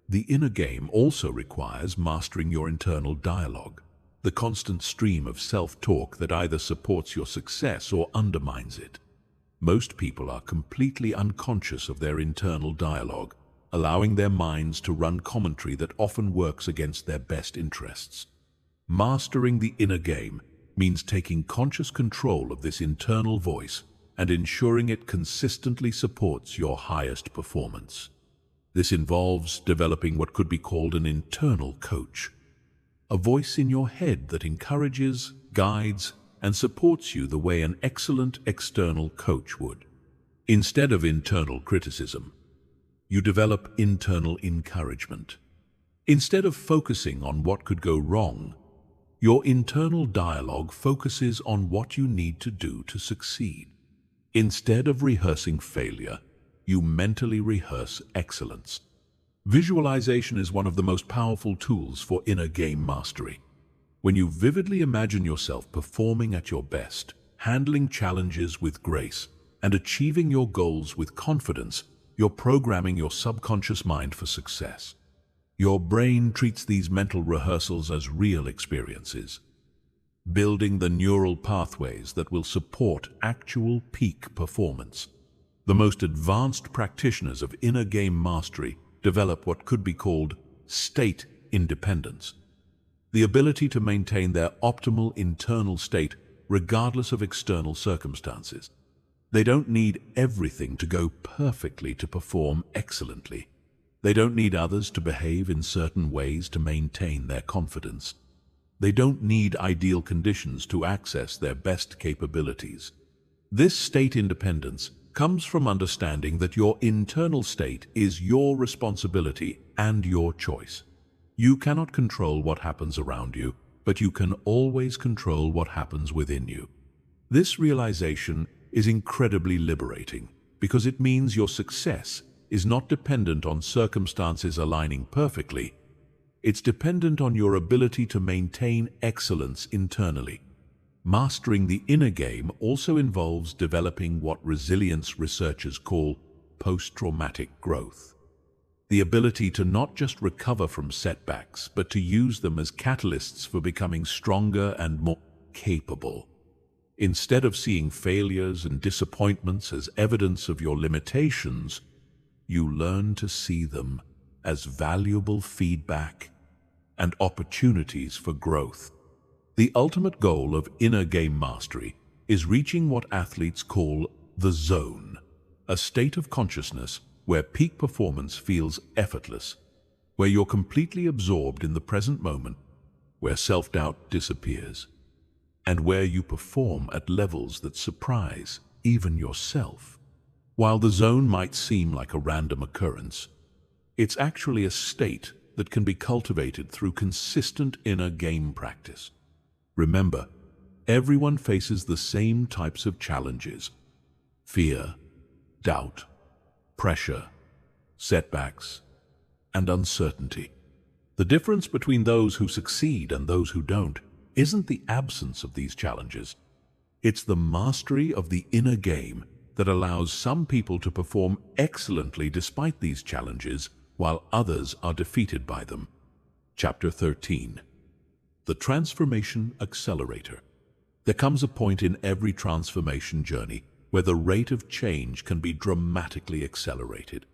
The inner game also requires mastering your internal dialogue, the constant stream of self-talk that either supports your success or undermines it. Most people are completely unconscious of their internal dialogue, allowing their minds to run commentary that often works against their best interests. Mastering the inner game means taking conscious control of this internal voice and ensuring it consistently supports your highest performance. This involves developing what could be called an internal coach, a voice in your head that encourages, guides, and supports you the way an excellent external coach would. Instead of internal criticism, you develop internal encouragement. Instead of focusing on what could go wrong, your internal dialogue focuses on what you need to do to succeed. Instead of rehearsing failure, you mentally rehearse excellence. Visualization is one of the most powerful tools for inner game mastery. When you vividly imagine yourself performing at your best, handling challenges with grace, and achieving your goals with confidence, you're programming your subconscious mind for success. Your brain treats these mental rehearsals as real experiences, building the neural pathways that will support actual peak performance. The most advanced practitioners of inner game mastery develop what could be called state independence, the ability to maintain their optimal internal state regardless of external circumstances. They don't need everything to go perfectly to perform excellently. They don't need others to behave in certain ways to maintain their confidence. They don't need ideal conditions to access their best capabilities. This state independence comes from understanding that your internal state is your responsibility and your choice. You cannot control what happens around you, but you can always control what happens within you. This realization is incredibly liberating because it means your success is not dependent on circumstances aligning perfectly. It's dependent on your ability to maintain excellence internally. Mastering the inner game also involves developing what resilience researchers call post-traumatic growth. The ability to not just recover from setbacks, but to use them as catalysts for becoming stronger and more capable. Instead of seeing failures and disappointments as evidence of your limitations, you learn to see them as valuable feedback and opportunities for growth. The ultimate goal of inner game mastery is reaching what athletes call the zone, a state of consciousness where peak performance feels effortless, where you're completely absorbed in the present moment, where self-doubt disappears, and where you perform at levels that surprise even yourself. While the zone might seem like a random occurrence, it's actually a state that can be cultivated through consistent inner game practice. Remember, everyone faces the same types of challenges: fear, doubt, pressure, setbacks, and uncertainty. The difference between those who succeed and those who don't isn't the absence of these challenges. It's the mastery of the inner game that allows some people to perform excellently despite these challenges, while others are defeated by them. Chapter 13. The Transformation Accelerator. There comes a point in every transformation journey where the rate of change can be dramatically accelerated.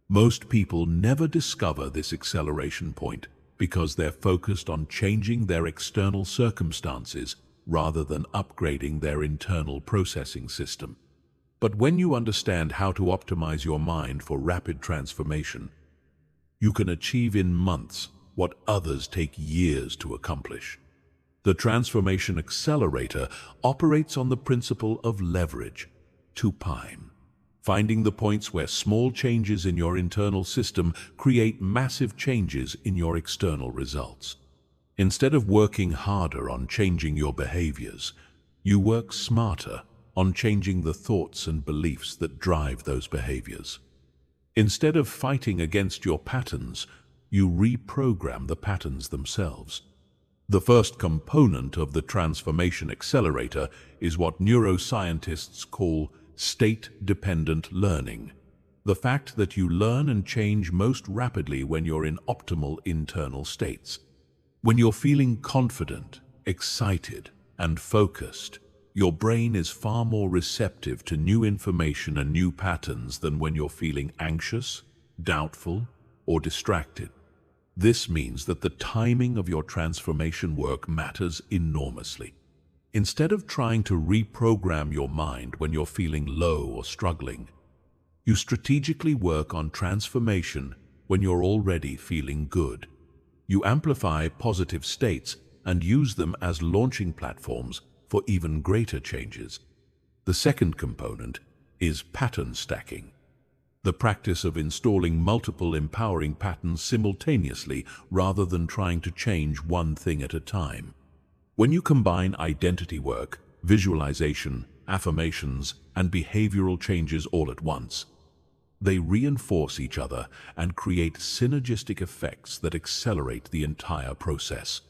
Most people never discover this acceleration point because they're focused on changing their external circumstances rather than upgrading their internal processing system. But when you understand how to optimize your mind for rapid transformation, you can achieve in months what others take years to accomplish. The Transformation Accelerator operates on the principle of leverage, 2π, finding the points where small changes in your internal system create massive changes in your external results. Instead of working harder on changing your behaviors, you work smarter on changing the thoughts and beliefs that drive those behaviors. Instead of fighting against your patterns, you reprogram the patterns themselves. The first component of the transformation accelerator is what neuroscientists call state-dependent learning. The fact that you learn and change most rapidly when you're in optimal internal states. When you're feeling confident, excited, and focused, your brain is far more receptive to new information and new patterns than when you're feeling anxious, doubtful, or distracted. This means that the timing of your transformation work matters enormously. Instead of trying to reprogram your mind when you're feeling low or struggling, you strategically work on transformation when you're already feeling good. You amplify positive states and use them as launching platforms for even greater changes. The second component is pattern stacking, the practice of installing multiple empowering patterns simultaneously rather than trying to change one thing at a time. When you combine identity work, visualization, affirmations, and behavioral changes all at once, they reinforce each other and create synergistic effects that accelerate the entire process.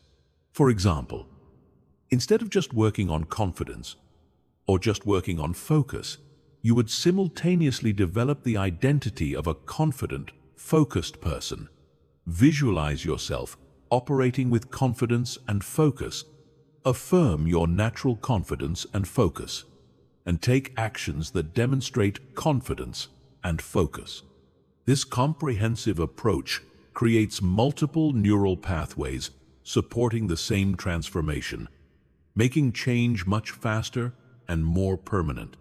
For example, instead of just working on confidence or just working on focus, you would simultaneously develop the identity of a confident, focused person. Visualize yourself operating with confidence and focus. Affirm your natural confidence and focus, and take actions that demonstrate confidence and focus. This comprehensive approach creates multiple neural pathways supporting the same transformation, making change much faster and more permanent.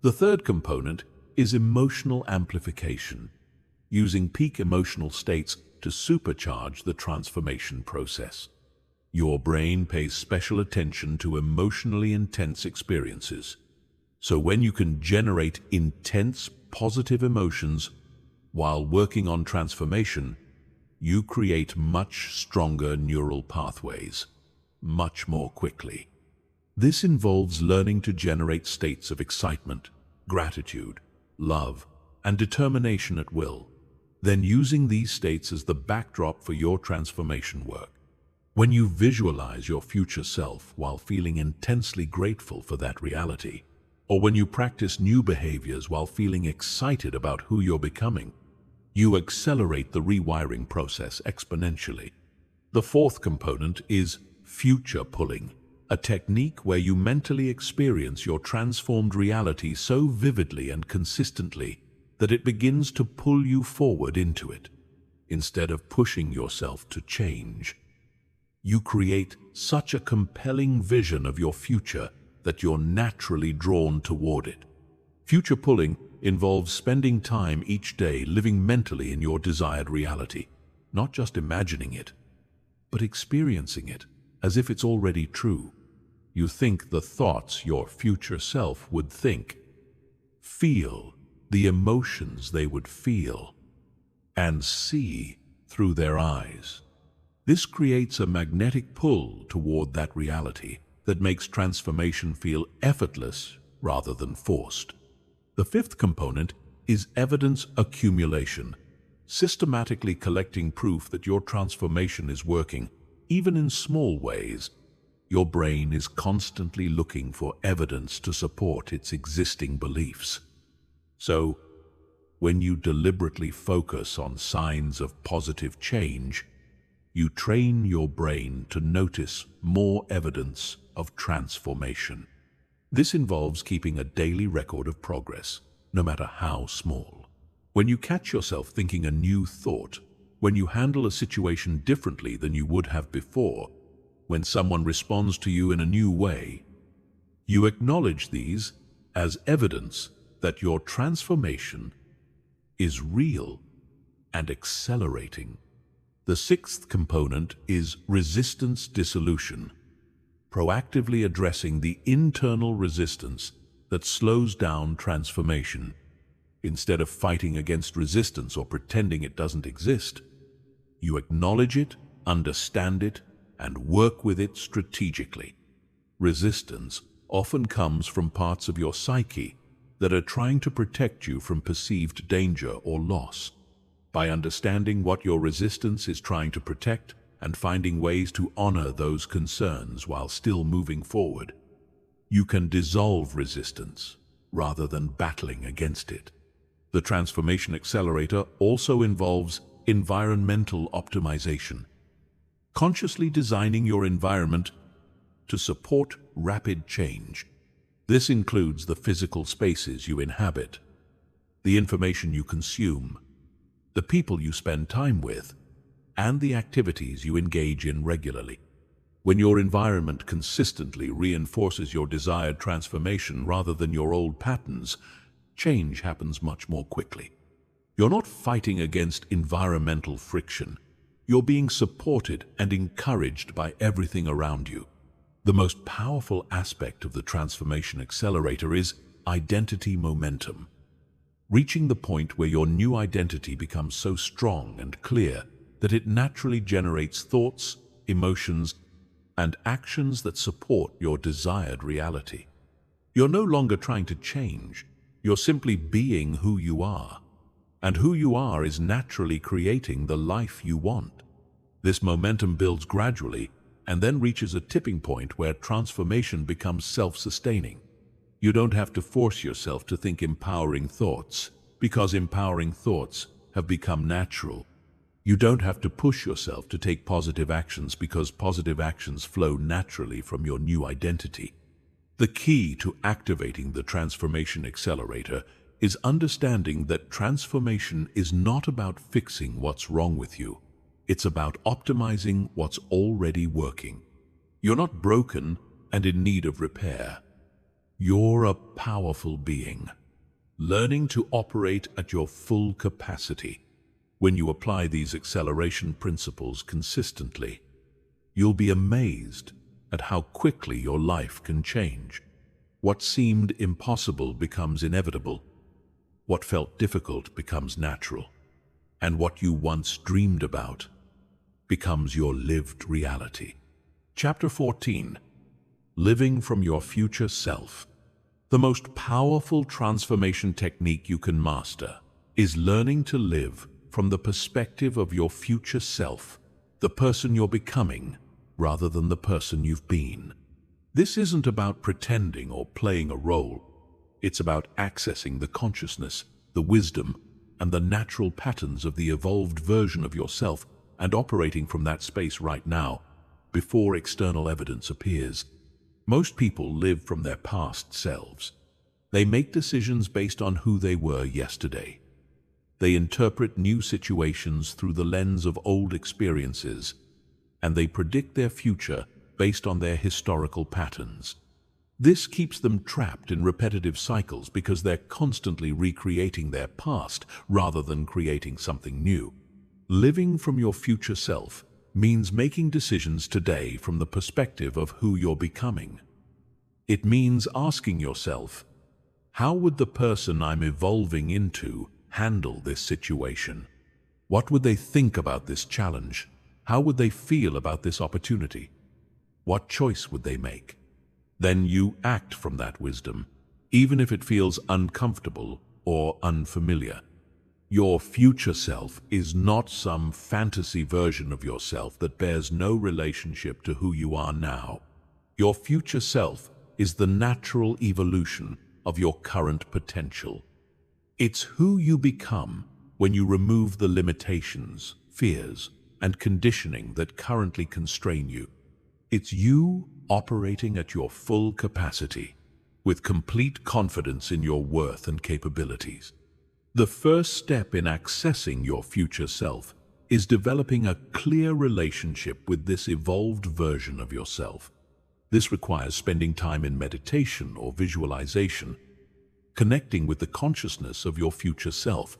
The third component is emotional amplification, using peak emotional states to supercharge the transformation process. Your brain pays special attention to emotionally intense experiences. So when you can generate intense positive emotions while working on transformation, you create much stronger neural pathways, much more quickly. This involves learning to generate states of excitement, gratitude, love, and determination at will, then using these states as the backdrop for your transformation work. When you visualize your future self while feeling intensely grateful for that reality, or when you practice new behaviors while feeling excited about who you're becoming, you accelerate the rewiring process exponentially. The fourth component is future pulling, a technique where you mentally experience your transformed reality so vividly and consistently that it begins to pull you forward into it, instead of pushing yourself to change. You create such a compelling vision of your future that you're naturally drawn toward it. Future pulling involves spending time each day living mentally in your desired reality, not just imagining it, but experiencing it as if it's already true. You think the thoughts your future self would think, feel the emotions they would feel, and see through their eyes. This creates a magnetic pull toward that reality that makes transformation feel effortless rather than forced. The fifth component is evidence accumulation, systematically collecting proof that your transformation is working, even in small ways. Your brain is constantly looking for evidence to support its existing beliefs. So, when you deliberately focus on signs of positive change, you train your brain to notice more evidence of transformation. This involves keeping a daily record of progress, no matter how small. When you catch yourself thinking a new thought, when you handle a situation differently than you would have before, when someone responds to you in a new way, you acknowledge these as evidence that your transformation is real and accelerating. The sixth component is resistance dissolution, proactively addressing the internal resistance that slows down transformation. Instead of fighting against resistance or pretending it doesn't exist, you acknowledge it, understand it, and work with it strategically. Resistance often comes from parts of your psyche that are trying to protect you from perceived danger or loss. By understanding what your resistance is trying to protect and finding ways to honor those concerns while still moving forward, you can dissolve resistance rather than battling against it. The transformation accelerator also involves environmental optimization, consciously designing your environment to support rapid change. This includes the physical spaces you inhabit, the information you consume, the people you spend time with, and the activities you engage in regularly. When your environment consistently reinforces your desired transformation rather than your old patterns, change happens much more quickly. You're not fighting against environmental friction. You're being supported and encouraged by everything around you. The most powerful aspect of the transformation accelerator is identity momentum. Reaching the point where your new identity becomes so strong and clear that it naturally generates thoughts, emotions, and actions that support your desired reality. You're no longer trying to change. You're simply being who you are. And who you are is naturally creating the life you want. This momentum builds gradually and then reaches a tipping point where transformation becomes self-sustaining. You don't have to force yourself to think empowering thoughts, because empowering thoughts have become natural. You don't have to push yourself to take positive actions, because positive actions flow naturally from your new identity. The key to activating the transformation accelerator is understanding that transformation is not about fixing what's wrong with you. It's about optimizing what's already working. You're not broken and in need of repair. You're a powerful being, learning to operate at your full capacity. When you apply these acceleration principles consistently, you'll be amazed at how quickly your life can change. What seemed impossible becomes inevitable. What felt difficult becomes natural. And what you once dreamed about becomes your lived reality. Chapter 14. Living from your future self. The most powerful transformation technique you can master is learning to live from the perspective of your future self, the person you're becoming, rather than the person you've been. This isn't about pretending or playing a role. It's about accessing the consciousness, the wisdom, and the natural patterns of the evolved version of yourself and operating from that space right now, before external evidence appears. Most people live from their past selves. They make decisions based on who they were yesterday. They interpret new situations through the lens of old experiences, and they predict their future based on their historical patterns. This keeps them trapped in repetitive cycles because they're constantly recreating their past rather than creating something new. Living from your future self means making decisions today from the perspective of who you're becoming. It means asking yourself, how would the person I'm evolving into handle this situation? What would they think about this challenge? How would they feel about this opportunity? What choice would they make? Then you act from that wisdom, even if it feels uncomfortable or unfamiliar. Your future self is not some fantasy version of yourself that bears no relationship to who you are now. Your future self is the natural evolution of your current potential. It's who you become when you remove the limitations, fears, and conditioning that currently constrain you. It's you operating at your full capacity, with complete confidence in your worth and capabilities. The first step in accessing your future self is developing a clear relationship with this evolved version of yourself. This requires spending time in meditation or visualization, connecting with the consciousness of your future self,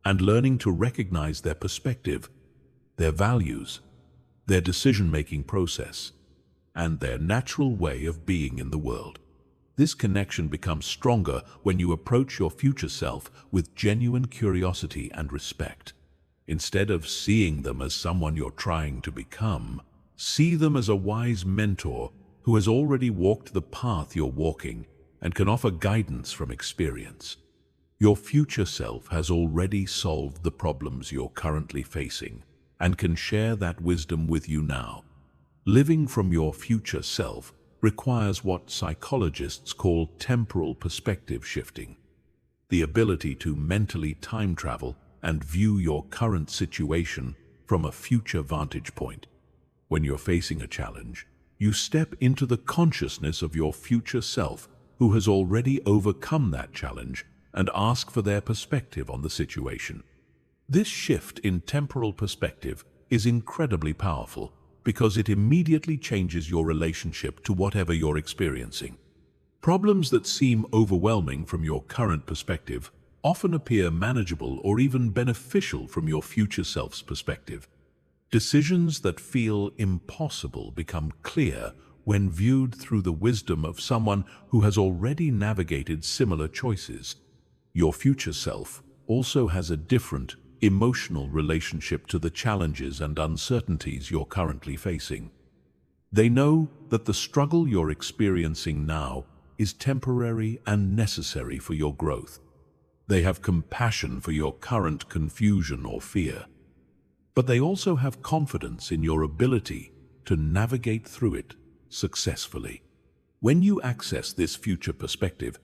and learning to recognize their perspective, their values, their decision-making process, and their natural way of being in the world. This connection becomes stronger when you approach your future self with genuine curiosity and respect. Instead of seeing them as someone you're trying to become, see them as a wise mentor who has already walked the path you're walking and can offer guidance from experience. Your future self has already solved the problems you're currently facing and can share that wisdom with you now. Living from your future self requires what psychologists call temporal perspective shifting, the ability to mentally time travel and view your current situation from a future vantage point. When you're facing a challenge, you step into the consciousness of your future self who has already overcome that challenge and ask for their perspective on the situation. This shift in temporal perspective is incredibly powerful because it immediately changes your relationship to whatever you're experiencing. Problems that seem overwhelming from your current perspective often appear manageable or even beneficial from your future self's perspective. Decisions that feel impossible become clear when viewed through the wisdom of someone who has already navigated similar choices. Your future self also has a different, emotional relationship to the challenges and uncertainties you're currently facing. They know that the struggle you're experiencing now is temporary and necessary for your growth. They have compassion for your current confusion or fear, but they also have confidence in your ability to navigate through it successfully. When you access this future perspective,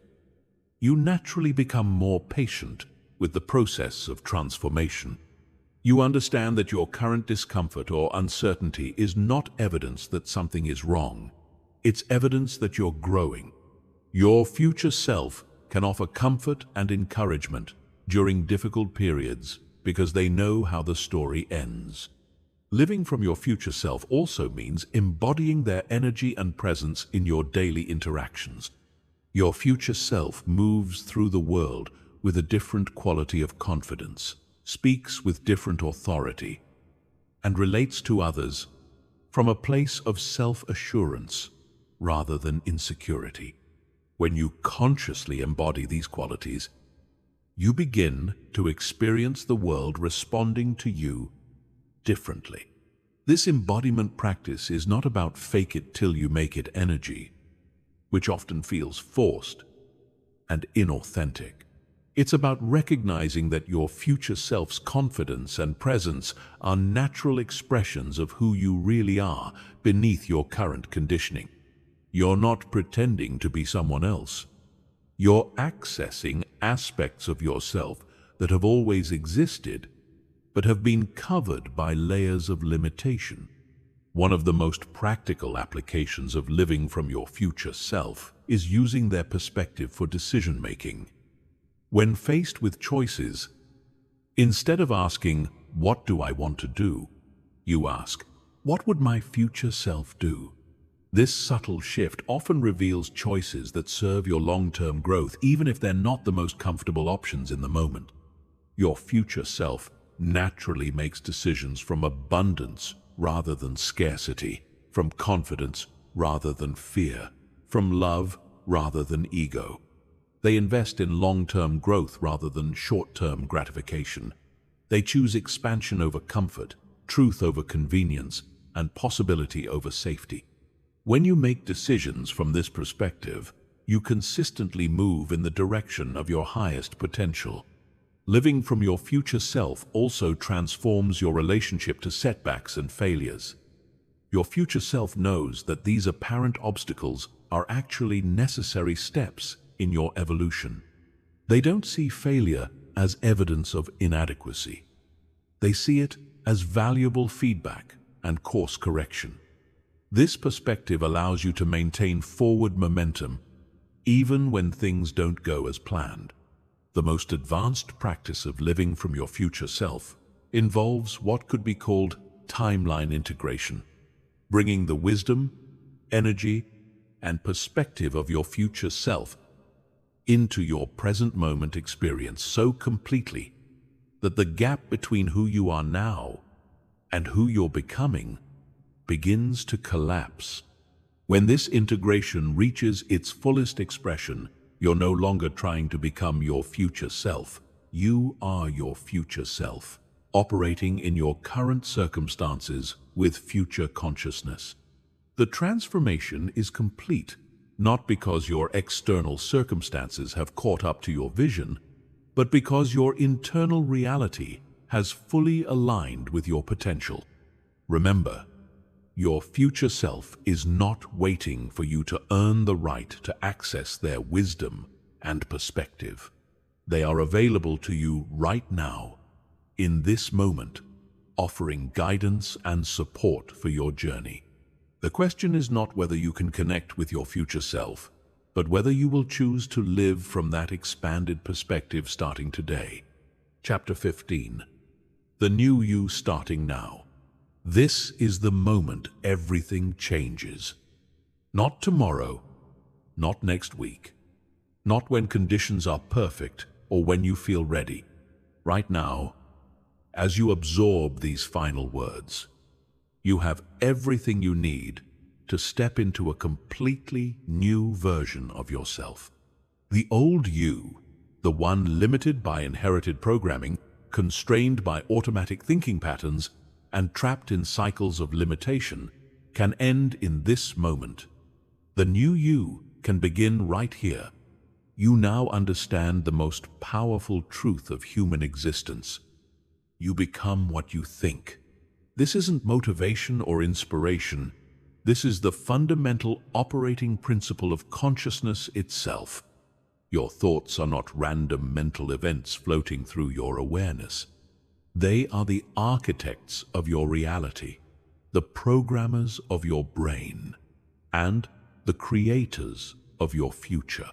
you naturally become more patient with the process of transformation. You understand that your current discomfort or uncertainty is not evidence that something is wrong. It's evidence that you're growing. Your future self can offer comfort and encouragement during difficult periods because they know how the story ends. Living from your future self also means embodying their energy and presence in your daily interactions. Your future self moves through the world with a different quality of confidence, speaks with different authority, and relates to others from a place of self-assurance rather than insecurity. When you consciously embody these qualities, you begin to experience the world responding to you differently. This embodiment practice is not about fake it till you make it energy, which often feels forced and inauthentic. It's about recognizing that your future self's confidence and presence are natural expressions of who you really are beneath your current conditioning. You're not pretending to be someone else. You're accessing aspects of yourself that have always existed, but have been covered by layers of limitation. One of the most practical applications of living from your future self is using their perspective for decision-making. When faced with choices, instead of asking, "What do I want to do?" you ask, "What would my future self do?" This subtle shift often reveals choices that serve your long-term growth, even if they're not the most comfortable options in the moment. Your future self naturally makes decisions from abundance rather than scarcity, from confidence rather than fear, from love rather than ego. They invest in long-term growth rather than short-term gratification. They choose expansion over comfort, truth over convenience, and possibility over safety. When you make decisions from this perspective, you consistently move in the direction of your highest potential. Living from your future self also transforms your relationship to setbacks and failures. Your future self knows that these apparent obstacles are actually necessary steps in your evolution. They don't see failure as evidence of inadequacy. They see it as valuable feedback and course correction. This perspective allows you to maintain forward momentum even when things don't go as planned. The most advanced practice of living from your future self involves what could be called timeline integration, bringing the wisdom, energy, and perspective of your future self into your present moment experience so completely that the gap between who you are now and who you're becoming begins to collapse. When this integration reaches its fullest expression, you're no longer trying to become your future self. You are your future self, operating in your current circumstances with future consciousness. The transformation is complete, not because your external circumstances have caught up to your vision, but because your internal reality has fully aligned with your potential. Remember, your future self is not waiting for you to earn the right to access their wisdom and perspective. They are available to you right now, in this moment, offering guidance and support for your journey. The question is not whether you can connect with your future self, but whether you will choose to live from that expanded perspective starting today. Chapter 15. The new you starting now. This is the moment everything changes. Not tomorrow, not next week, not when conditions are perfect or when you feel ready. Right now, as you absorb these final words, you have everything you need to step into a completely new version of yourself. The old you, the one limited by inherited programming, constrained by automatic thinking patterns, and trapped in cycles of limitation, can end in this moment. The new you can begin right here. You now understand the most powerful truth of human existence. You become what you think. This isn't motivation or inspiration. This is the fundamental operating principle of consciousness itself. Your thoughts are not random mental events floating through your awareness. They are the architects of your reality, the programmers of your brain, and the creators of your future.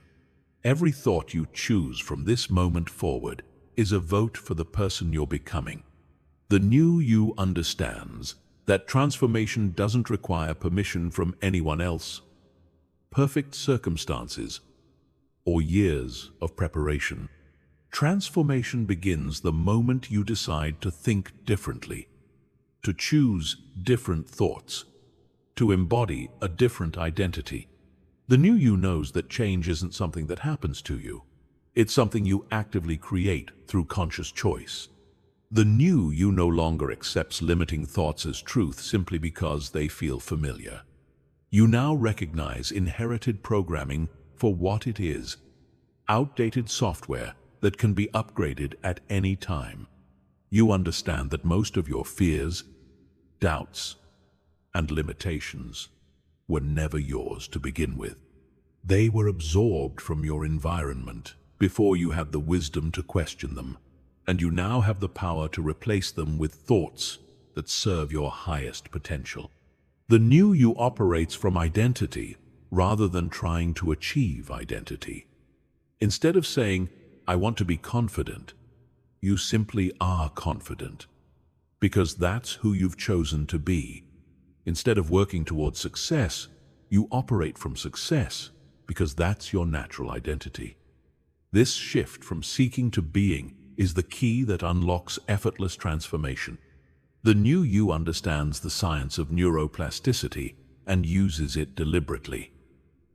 Every thought you choose from this moment forward is a vote for the person you're becoming. The new you understands that transformation doesn't require permission from anyone else, perfect circumstances, or years of preparation. Transformation begins the moment you decide to think differently, to choose different thoughts, to embody a different identity. The new you knows that change isn't something that happens to you. It's something you actively create through conscious choice. The new you no longer accepts limiting thoughts as truth simply because they feel familiar. You now recognize inherited programming for what it is, outdated software that can be upgraded at any time. You understand that most of your fears, doubts, and limitations were never yours to begin with. They were absorbed from your environment before you had the wisdom to question them, and you now have the power to replace them with thoughts that serve your highest potential. The new you operates from identity rather than trying to achieve identity. Instead of saying, "I want to be confident," you simply are confident, because that's who you've chosen to be. Instead of working towards success, you operate from success, because that's your natural identity. This shift from seeking to being is the key that unlocks effortless transformation. The new you understands the science of neuroplasticity and uses it deliberately.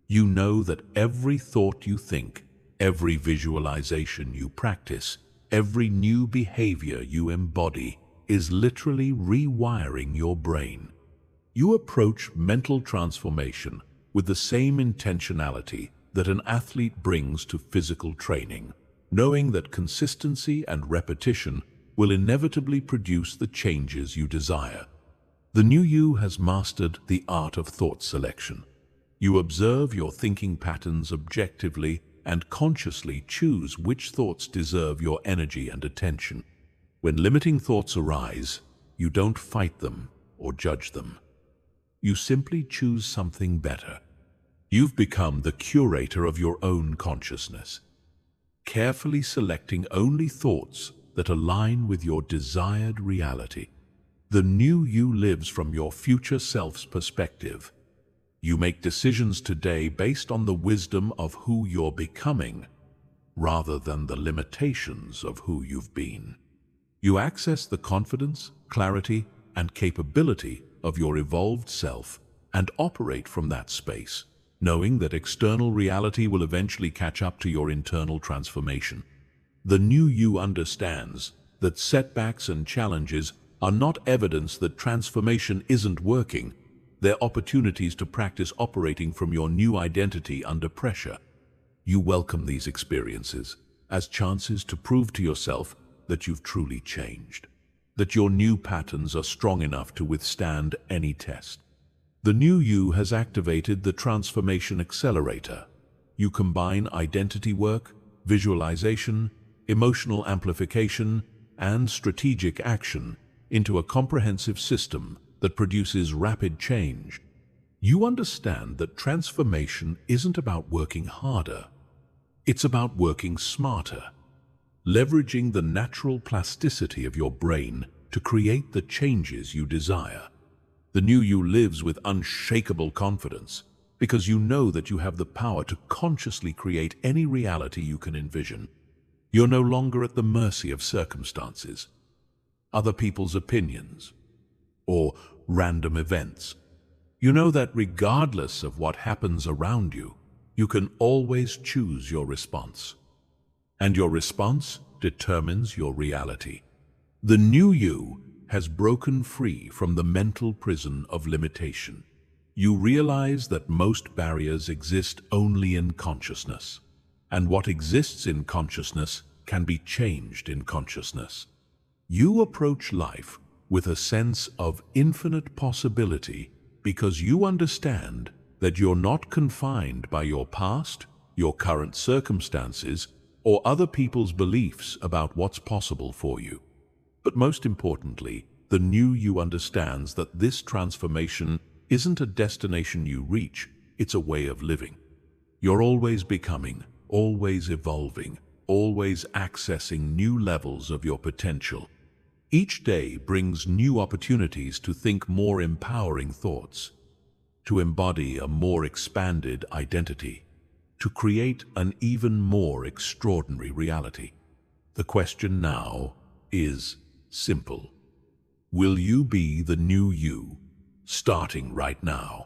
You know that every thought you think, every visualization you practice, every new behavior you embody is literally rewiring your brain. You approach mental transformation with the same intentionality that an athlete brings to physical training, knowing that consistency and repetition will inevitably produce the changes you desire. The new you has mastered the art of thought selection. You observe your thinking patterns objectively and consciously choose which thoughts deserve your energy and attention. When limiting thoughts arise, you don't fight them or judge them. You simply choose something better. You've become the curator of your own consciousness, carefully selecting only thoughts that align with your desired reality. The new you lives from your future self's perspective. You make decisions today based on the wisdom of who you're becoming, rather than the limitations of who you've been. You access the confidence, clarity, and capability of your evolved self and operate from that space, knowing that external reality will eventually catch up to your internal transformation. The new you understands that setbacks and challenges are not evidence that transformation isn't working. They're opportunities to practice operating from your new identity under pressure. You welcome these experiences as chances to prove to yourself that you've truly changed, that your new patterns are strong enough to withstand any test. The new you has activated the transformation accelerator. You combine identity work, visualization, emotional amplification, and strategic action into a comprehensive system that produces rapid change. You understand that transformation isn't about working harder. It's about working smarter, leveraging the natural plasticity of your brain to create the changes you desire. The new you lives with unshakable confidence because you know that you have the power to consciously create any reality you can envision. You're no longer at the mercy of circumstances, other people's opinions, or random events. You know that regardless of what happens around you, you can always choose your response. And your response determines your reality. The new you has broken free from the mental prison of limitation. You realize that most barriers exist only in consciousness, and what exists in consciousness can be changed in consciousness. You approach life with a sense of infinite possibility because you understand that you're not confined by your past, your current circumstances, or other people's beliefs about what's possible for you. But most importantly, the new you understands that this transformation isn't a destination you reach, it's a way of living. You're always becoming, always evolving, always accessing new levels of your potential. Each day brings new opportunities to think more empowering thoughts, to embody a more expanded identity, to create an even more extraordinary reality. The question now is simple. Will you be the new you, starting right now?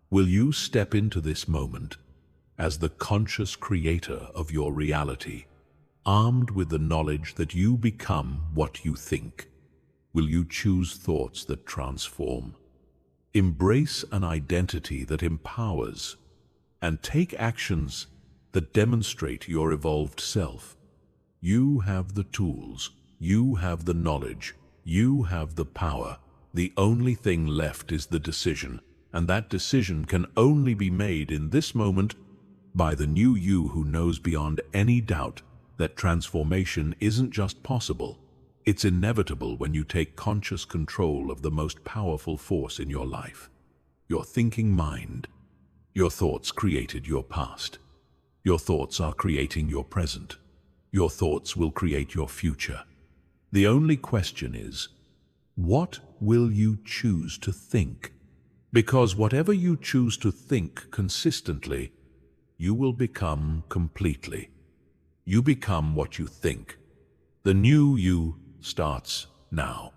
Will you step into this moment as the conscious creator of your reality, armed with the knowledge that you become what you think? Will you choose thoughts that transform, embrace an identity that empowers, and take actions that demonstrate your evolved self? You have the tools, you have the knowledge, you have the power. The only thing left is the decision, and that decision can only be made in this moment by the new you who knows beyond any doubt that transformation isn't just possible, it's inevitable when you take conscious control of the most powerful force in your life, your thinking mind. Your thoughts created your past. Your thoughts are creating your present. Your thoughts will create your future. The only question is, what will you choose to think? Because whatever you choose to think consistently, you will become completely. You become what you think. The new you starts now.